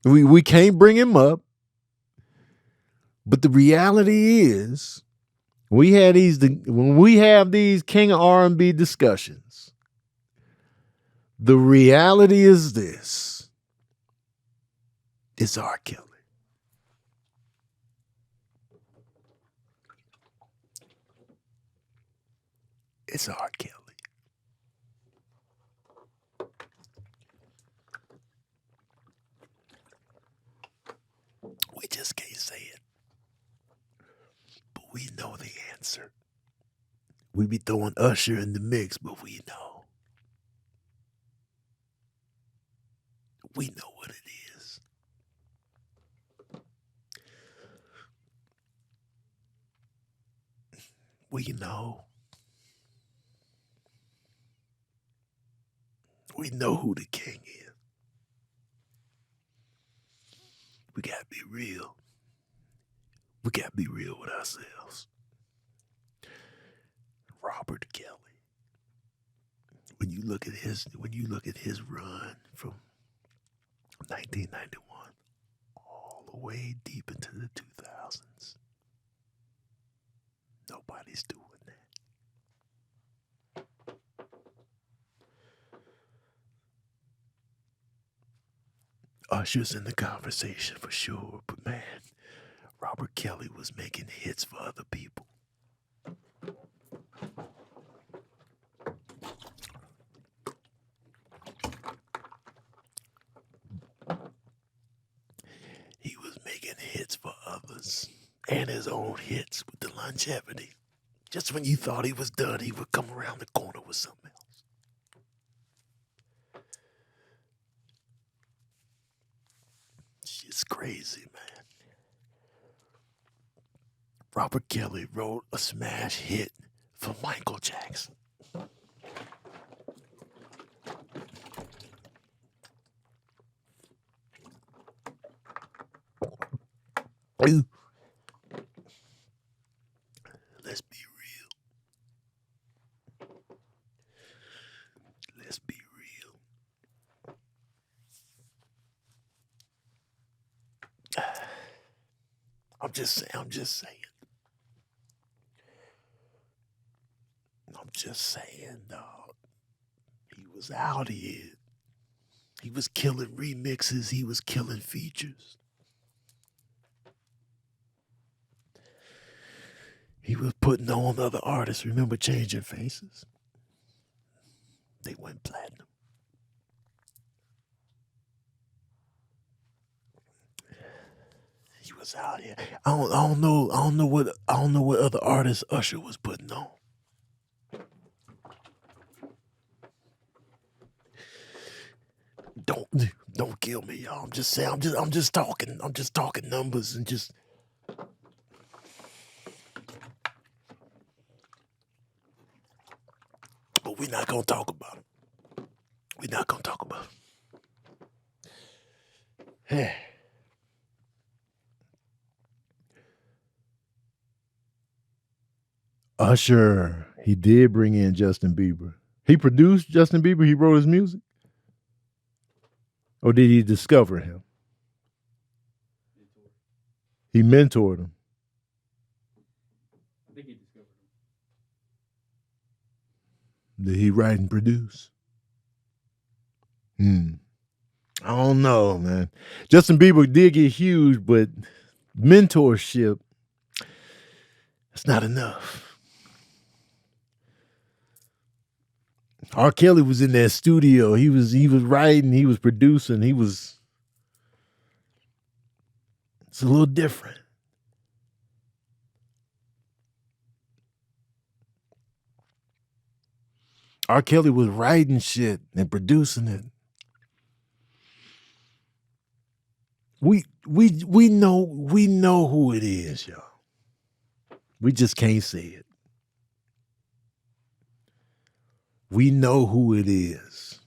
We can't bring him up. But the reality is when we have these king of R&B discussions, – the reality is this. It's R. Kelly. It's R. Kelly. We just can't say it. But we know the answer. We be throwing Usher in the mix, but we know. We know what it is. We know. We know who the king is. We gotta be real. We gotta be real with ourselves. Robert Kelly. When you look at his run from 1991 all the way deep into the 2000s, nobody's doing that. Usher's in the conversation for sure, but man, Robert Kelly was making hits for other people. He was making hits for others and his own hits with the longevity. Just when you thought he was done, he would come around the corner with something else. It's crazy, man. Robert Kelly wrote a smash hit for Michael Jackson. Let's be real. Let's be real. I'm just saying. I'm just saying, dog. He was out here. He was killing remixes. He was killing features. He was putting on other artists. Remember Changing Faces? They went platinum. He was out here. I don't know what other artists Usher was putting on. Don't kill me, y'all. I'm just saying. I'm just talking numbers and just. But we're not gonna talk about it. We're not gonna talk about it. Usher, he did bring in Justin Bieber. He produced Justin Bieber. He wrote his music, or did he discover him? He mentored him. I think he discovered him. Did he write and produce? I don't know, man. Justin Bieber did get huge, but mentorship, that's not enough. R. Kelly was in that studio. He was writing, he was producing, it's a little different. R. Kelly was writing shit and producing it. We know who it is, y'all. We just can't say it. We know who it is.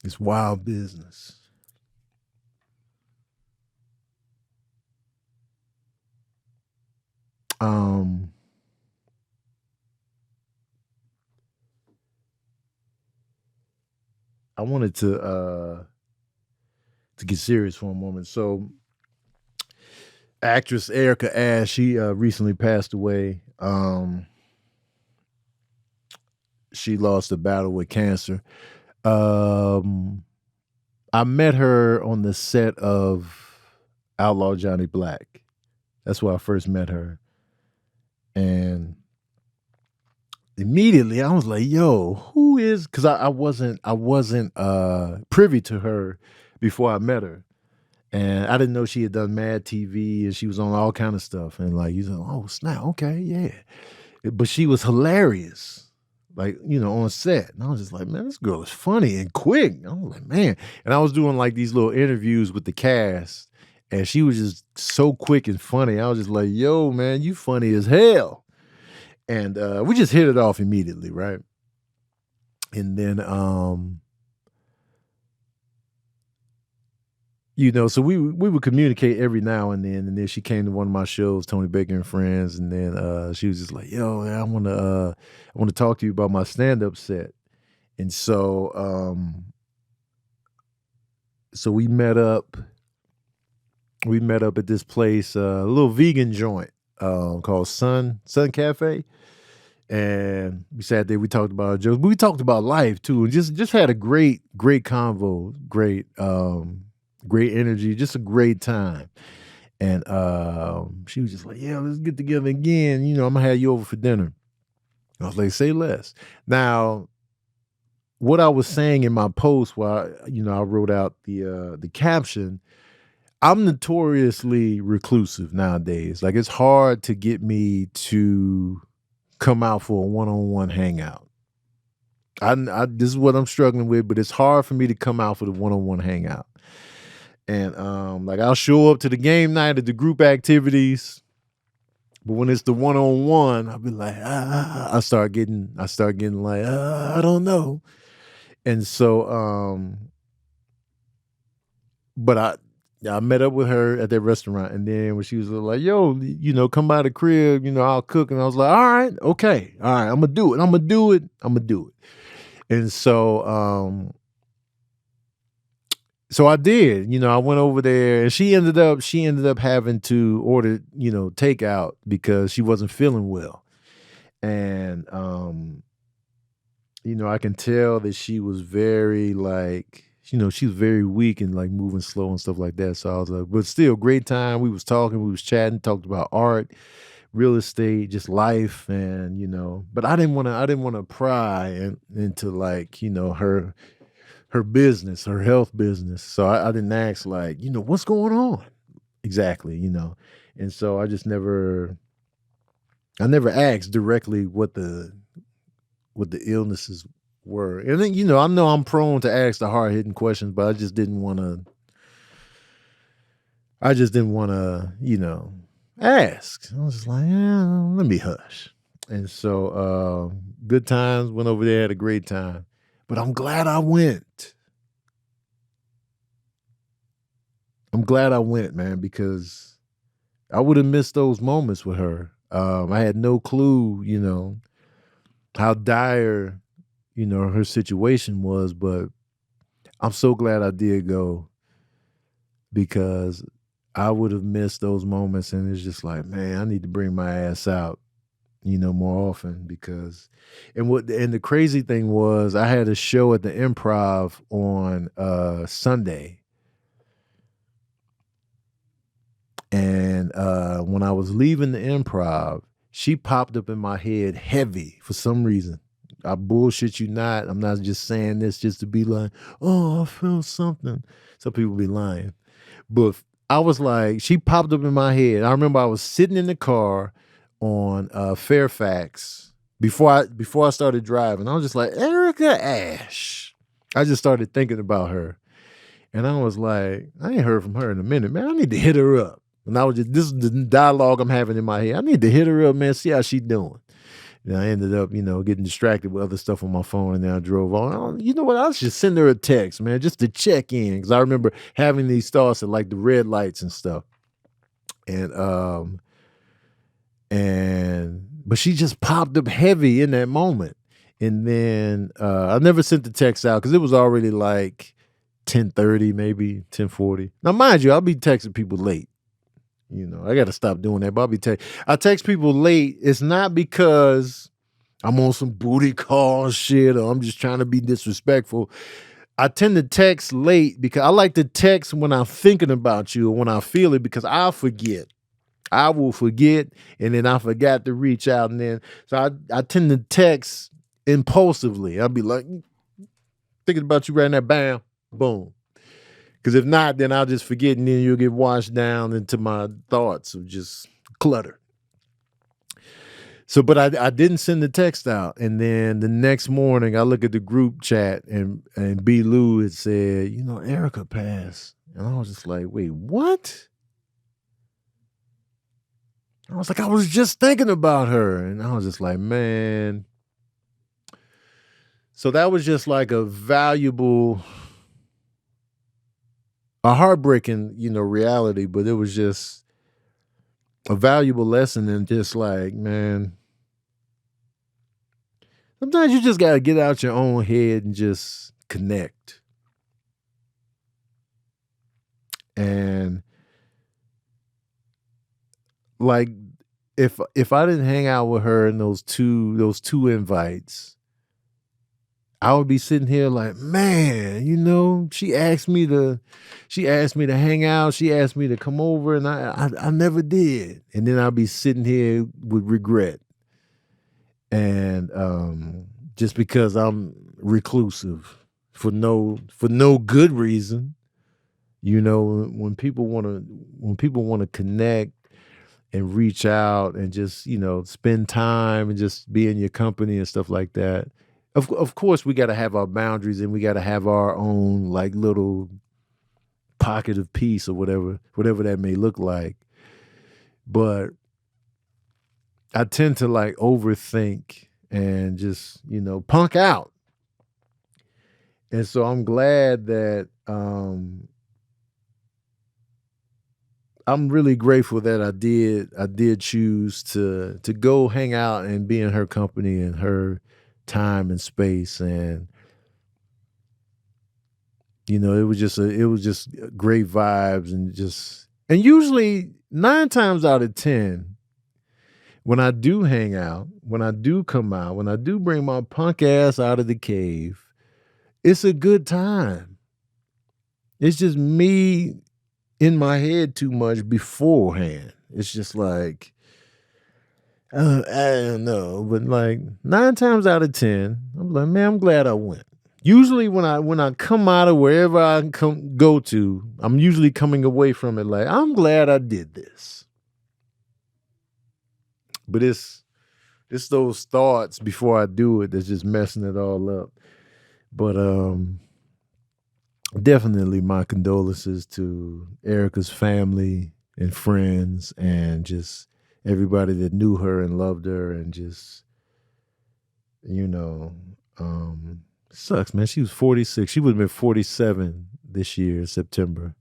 It's wild business. I wanted to get serious for a moment. So, actress Erica Ash, she recently passed away. she lost a battle with cancer. Um, I met her on the set of Outlaw Johnny Black. That's where I first met her. And immediately I was like, yo, who is, because I wasn't privy to her before I met her. And I didn't know she had done Mad TV and she was on all kind of stuff. And like, you know, oh snap, okay, yeah. But she was hilarious, like, you know, on set. And I was just like, man, this girl is funny and quick. I was like, man. And I was doing like these little interviews with the cast, and she was just so quick and funny. I was just like, yo, man, you funny as hell. And we just hit it off immediately, right? And then you know, so we would communicate every now and then she came to one of my shows, Tony Baker and Friends, and then she was just like, yo, I wanna talk to you about my stand-up set. And so we met up at this place, a little vegan joint called Sun Cafe. And we sat there, we talked about our jokes, but we talked about life too, and just had a great convo, great energy, just a great time. And she was just like, yeah, let's get together again. You know, I'm gonna have you over for dinner. I was like, say less. Now, what I was saying in my post while, you know, I wrote out the caption, I'm notoriously reclusive nowadays. Like, it's hard to get me to come out for a one-on-one hangout. This is what I'm struggling with, but it's hard for me to come out for the one-on-one hangout. And like, I'll show up to the game night at the group activities, but when it's the one-on-one, I'll be like, I start getting like, I don't know. And so but I met up with her at that restaurant, and then when she was like, yo, you know, come by the crib, you know, I'll cook. And I was like, all right, okay, all right, I'm gonna do it. And so so I did, you know, I went over there, and she ended up having to order, you know, takeout because she wasn't feeling well. And you know, I can tell that she was very, like, you know, she was very weak and like moving slow and stuff like that. So I was like, but still, great time. We was talking, we was chatting, talked about art, real estate, just life, and you know. But I didn't want to pry into, like, you know, her business, her health business. So I didn't ask, like, you know, what's going on exactly, you know. And so I never asked directly what the illnesses were. And then, you know I'm prone to ask the hard-hitting questions, but I just didn't want to, you know, ask. I was just like, yeah, let me hush. And so good times, went over there, had a great time. But I'm glad I went. Man, because I would have missed those moments with her. I had no clue, you know, how dire, you know, her situation was, but I'm so glad I did go, because I would have missed those moments. And it's just like, man, I need to bring my ass out, you know, more often. Because and the crazy thing was, I had a show at the Improv on Sunday. And when I was leaving the Improv, she popped up in my head heavy for some reason. I bullshit you not. I'm not just saying this just to be like, oh, I feel something. Some people be lying. But I was like, she popped up in my head. I remember I was sitting in the car on Fairfax before I started driving. I was just like, Erica Ash. I just started thinking about her. And I was like, I ain't heard from her in a minute, man. I need to hit her up. And I was just, this is the dialogue I'm having in my head. I need to hit her up, man, see how she doing. And I ended up, you know, getting distracted with other stuff on my phone, and then I drove on. You know what? I should send her a text, man, just to check in, because I remember having these thoughts at like the red lights and stuff. But she just popped up heavy in that moment. And then I never sent the text out because it was already like 10:30, maybe 10:40. Now, mind you, I'll be texting people late. You know, I got to stop doing that. But I text people late. It's not because I'm on some booty call shit, or I'm just trying to be disrespectful. I tend to text late because I like to text when I'm thinking about you or when I feel it, because I'll forget. I will forget, and then I forgot to reach out, and then so I tend to text impulsively. I'll be like, thinking about you right now, bam, boom. Because if not, then I'll just forget, and then you'll get washed down into my thoughts of just clutter. So, but I didn't send the text out, and then the next morning I look at the group chat, and B. Lou had said, Erica passed, and I was just like, wait, what? I was like, I was just thinking about her, and I was just like, man. So that was just like a heartbreaking, reality, but it was just a valuable lesson, and just like, man, sometimes you just got to get out your own head and just connect. And like, if I didn't hang out with her in those two invites, I would be sitting here like, man, she asked me to hang out. She asked me to come over, and I never did. And then I'll be sitting here with regret. And just because I'm reclusive for no good reason, when people want to connect and reach out and just, spend time and just be in your company and stuff like that. Of course, we got to have our boundaries, and we got to have our own like little pocket of peace or whatever that may look like. But I tend to like overthink and just, punk out. And so I'm glad that I'm really grateful that I did choose to go hang out and be in her company and her time and space. And it was just great vibes, and usually 9 times out of 10, when I do hang out, when I do come out, when I do bring my punk ass out of the cave, it's a good time. It's just me in my head too much beforehand. It's just like, I don't know, but like 9 times out of 10, I'm like, man, I'm glad I went. Usually when I come out of wherever I go to, I'm usually coming away from it like, I'm glad I did this. But it's those thoughts before I do it that's just messing it all up. But definitely my condolences to Erica's family and friends, and just everybody that knew her and loved her, and just, sucks, man. She was 46. She would have been 47 this year in September.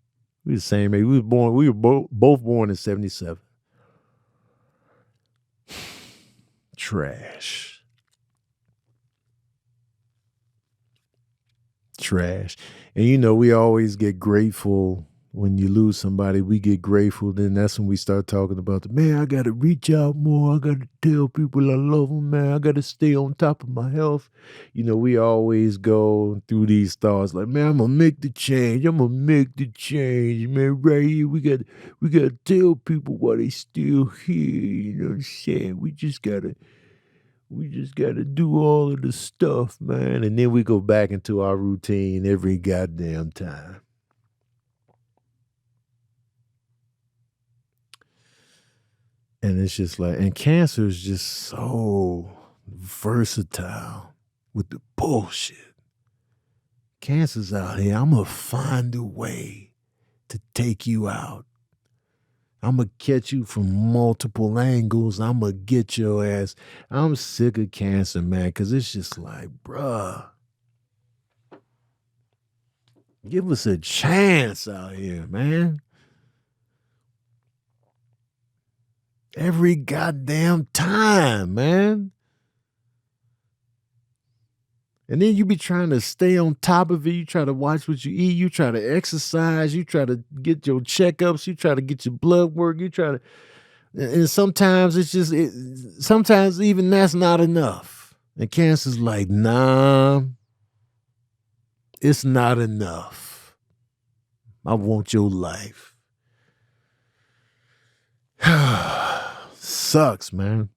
We the same age. We were both born in 77. Trash. And we always get grateful when you lose somebody. We get grateful. Then that's when we start talking about man, I got to reach out more. I got to tell people I love them, man. I got to stay on top of my health. We always go through these thoughts like, man, I'm going to make the change. Man, right here. We got to tell people why they still here. You know what I'm saying? We just got to do all of the stuff, man. And then we go back into our routine every goddamn time. And it's just like, and cancer is just so versatile with the bullshit. Cancer's out here. I'm going to find a way to take you out. I'm going to catch you from multiple angles. I'm going to get your ass. I'm sick of cancer, man, because it's just like, bruh, give us a chance out here, man. Every goddamn time, man. And then you be trying to stay on top of it. You try to watch what you eat. You try to exercise. You try to get your checkups. You try to get your blood work. You try to, and sometimes it's just, sometimes even that's not enough. And cancer's like, nah, it's not enough. I want your life. Sucks, man.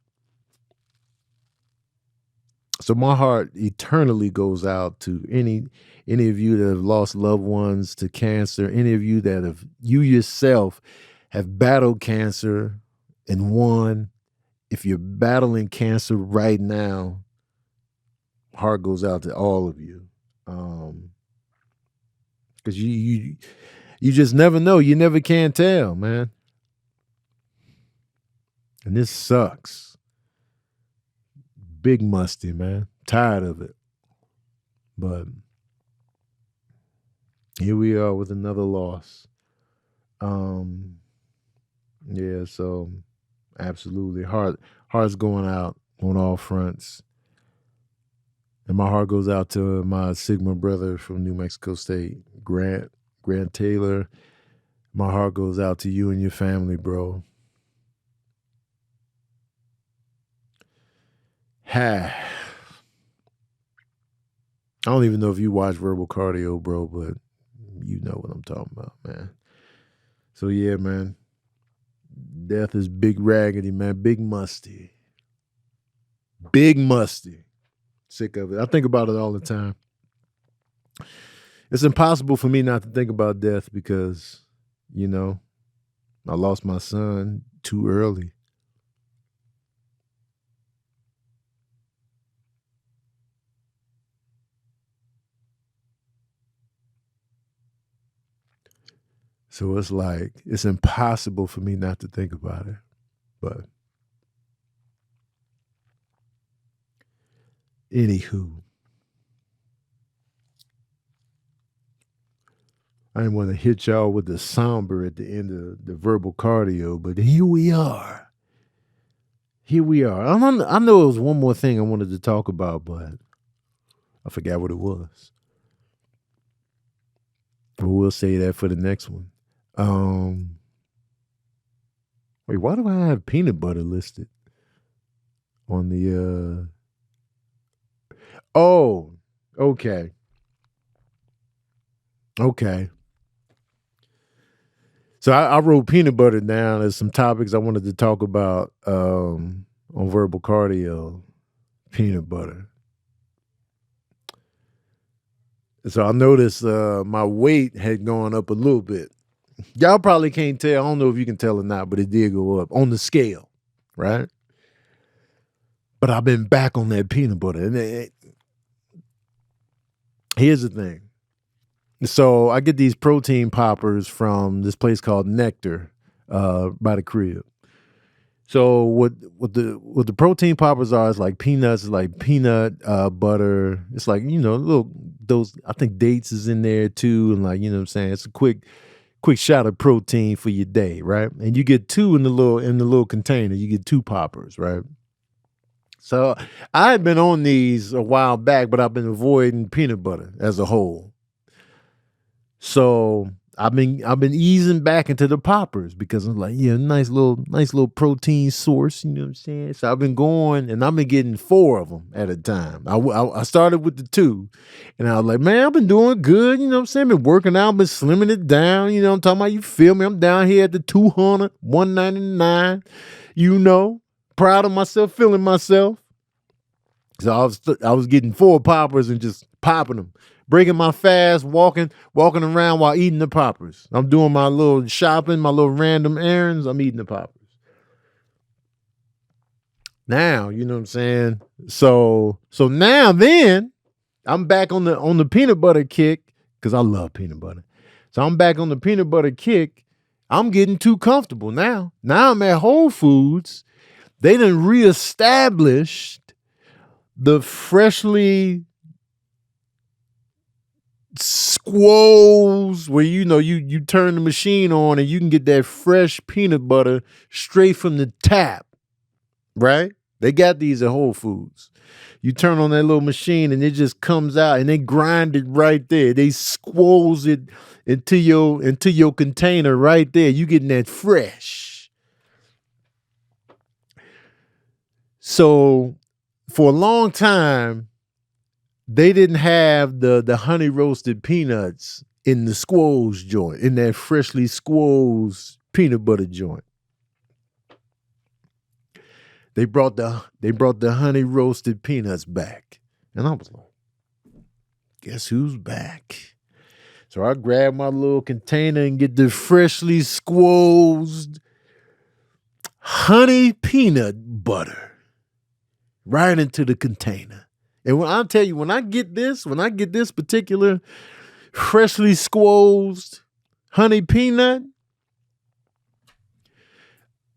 So my heart eternally goes out to any of you that have lost loved ones to cancer, any of you that you yourself have battled cancer and won. If you're battling cancer right now, heart goes out to all of you. Because you just never know. You never can tell, man. And this sucks. Big musty, man. Tired of it. But here we are with another loss. Yeah, so absolutely. Heart's going out on all fronts. And my heart goes out to my Sigma brother from New Mexico State, Grant Taylor. My heart goes out to you and your family, bro. I don't even know if you watch Verbal Cardio, bro, but you know what I'm talking about, man. So yeah, man. Death is big raggedy, man. Big musty. Big musty. Sick of it. I think about it all the time. It's impossible for me not to think about death because, you know, I lost my son too early. So it's like, it's impossible for me not to think about it. But anywho, I didn't want to hit y'all with the somber at the end of the Verbal Cardio, but here we are. Here we are. I know it was one more thing I wanted to talk about, but I forgot what it was. But we'll say that for the next one. Wait, why do I have peanut butter listed on the Oh, okay. Okay. So I wrote peanut butter down as some topics I wanted to talk about on Verbal Cardio. Peanut butter. So I noticed my weight had gone up a little bit. Y'all probably can't tell. I don't know if you can tell or not, but it did go up on the scale, right? But I've been back on that peanut butter. And here's the thing. So I get these protein poppers from this place called Nectar by the crib. So what the protein poppers are is like peanuts, it's like peanut butter. It's like, you know, little those, I think dates is in there too, and like, you know what I'm saying? It's a quick shot of protein for your day, right? And you get two in the little container. You get two poppers, right? So I had been on these a while back, but I've been avoiding peanut butter as a whole. So I've been easing back into the poppers because I'm like, yeah, nice little protein source, you know what I'm saying? So I've been going and I've been getting 4 of them at a time. I started with the 2 and I was like, man, I've been doing good, you know what I'm saying? Been working out, been slimming it down, you know what I'm talking about? You feel me? I'm down here at the 200, 199, you know, proud of myself, feeling myself. So I was getting 4 poppers and just popping them. Breaking my fast, walking around while eating the poppers. I'm doing my little shopping, my little random errands. I'm eating the poppers. Now, you know what I'm saying? So now then, I'm back on the peanut butter kick because I love peanut butter. So I'm back on the peanut butter kick. I'm getting too comfortable now. Now I'm at Whole Foods. They done reestablished the freshly squoze where, you know, you turn the machine on and you can get that fresh peanut butter straight from the tap, right? They got these at Whole Foods. You turn on that little machine and it just comes out and they grind it right there. They squoze it into your container right there. You getting that fresh. So for a long time, they didn't have the honey roasted peanuts in the squoze joint, in that freshly squoze peanut butter joint. They brought the honey roasted peanuts back. And I was like, guess who's back? So I grabbed my little container and get the freshly squozed honey peanut butter right into the container. And when I tell you, when I get this particular freshly squozed honey peanut,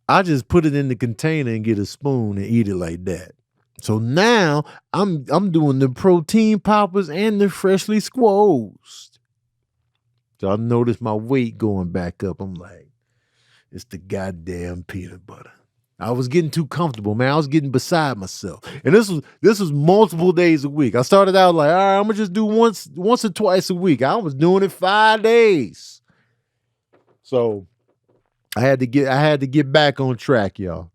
I just put it in the container and get a spoon and eat it like that. So now I'm doing the protein poppers and the freshly squozed. So I noticed my weight going back up. I'm like, it's the goddamn peanut butter. I was getting too comfortable, man. I was getting beside myself. And this was multiple days a week. I started out like, all right, I'm gonna just do once or twice a week. I was doing it 5 days. So I had to get back on track, y'all.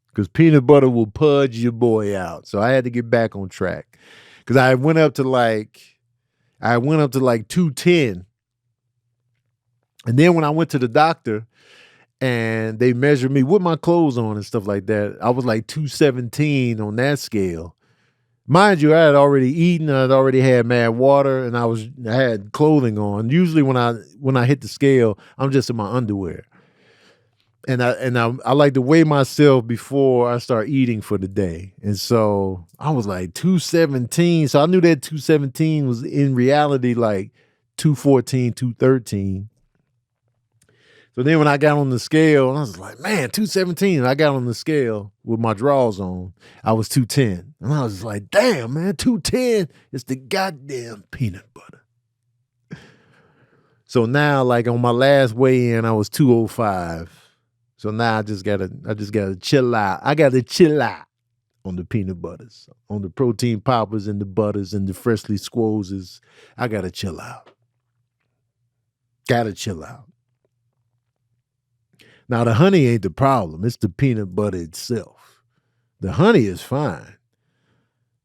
Because peanut butter will pudge your boy out. So I had to get back on track. Because I went up to like 210. And then when I went to the doctor and they measured me with my clothes on and stuff like that, I was like 217 on that scale. Mind you, I had already eaten, I'd already had mad water, and I had clothing on. Usually when I hit the scale, I'm just in my underwear. And I like to weigh myself before I start eating for the day. And so I was like 217. So I knew that 217 was in reality like 214, 213. So then when I got on the scale, I was like, man, 217. And I got on the scale with my drawers on. I was 210. And I was like, damn, man, 210 is the goddamn peanut butter. So now, like on my last weigh-in, I was 205. So now I just gotta chill out. I gotta chill out on the peanut butters, on the protein poppers and the butters and the freshly squozes. I gotta chill out. Gotta chill out. Now, the honey ain't the problem. It's the peanut butter itself. The honey is fine.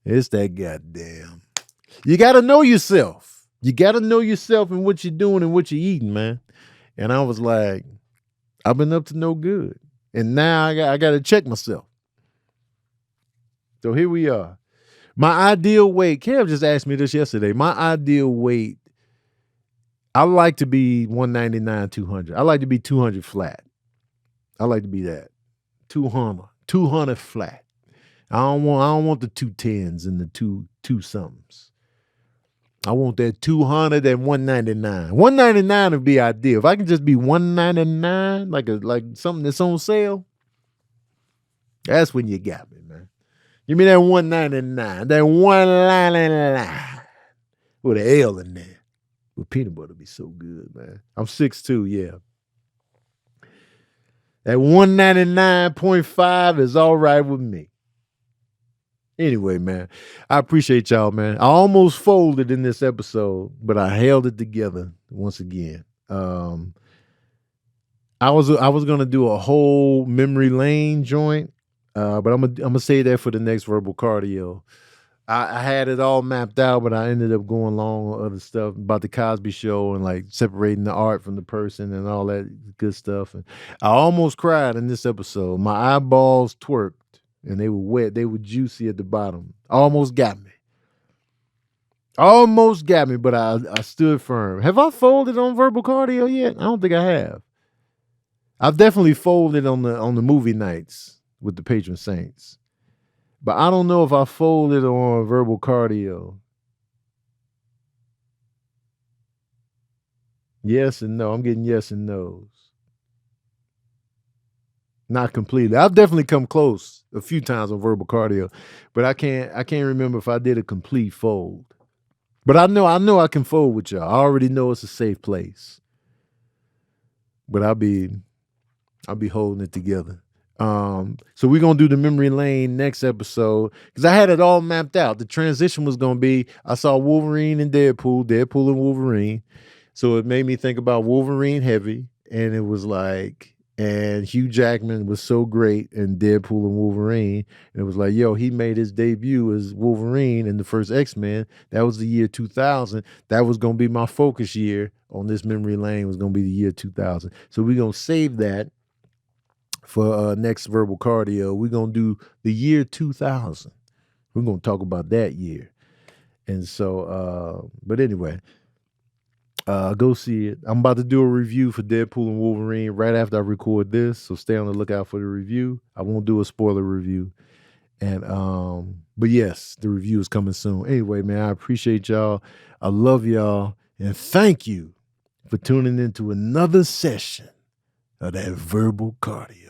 It's that goddamn. You got to know yourself. You got to know yourself and what you're doing and what you're eating, man. And I was like, I've been up to no good. And now I got to check myself. So here we are. My ideal weight, Kev just asked me this yesterday. My ideal weight, I like to be 199, 200. I like to be 200 flat. I like to be that 200 flat. I don't want the 210s and the two somethings. I want that 200 and 199. 199 would be ideal. If I can just be 199, like something that's on sale, that's when you got me, man. Give me that 199, that 199 with an L in there. With peanut butter be so good, man. I'm 6'2", yeah. That 199.5 is all right with me. Anyway, man, I appreciate y'all, man. I almost folded in this episode, but I held it together once again. I was gonna do a whole memory lane joint, but I'm gonna say that for the next verbal cardio. I had it all mapped out, but I ended up going along with other stuff about the Cosby Show and like separating the art from the person and all that good stuff. And I almost cried in this episode. My eyeballs twerked and they were wet. They were juicy at the bottom. Almost got me. But I stood firm. Have I folded on verbal cardio yet? I don't think I have. I've definitely folded on the movie nights with the patron saints. But I don't know if I folded on verbal cardio. Yes and no. I'm getting yes and no's. Not completely. I've definitely come close a few times on verbal cardio, but I can't remember if I did a complete fold. But I know I can fold with y'all. I already know it's a safe place. But I'll be holding it together. So we're gonna do the memory lane next episode because I had it all mapped out. The transition was gonna be I saw Wolverine and Deadpool and Wolverine, so it made me think about Wolverine heavy, and it was like And Hugh Jackman was so great in Deadpool and Wolverine. And it was like, yo, he made his debut as Wolverine in the first X-Men. That was the year 2000. That was going to be my focus year on this memory lane, was going to be the year 2000. So we're going to save that for next Verbal Cardio. We're going to do the year 2000. We're going to talk about that year. And so, but anyway, go see it. I'm about to do a review for Deadpool and Wolverine right after I record this, so stay on the lookout for the review. I won't do a spoiler review. And but yes, the review is coming soon. Anyway, man, I appreciate y'all. I love y'all, and thank you for tuning into another session of that Verbal Cardio.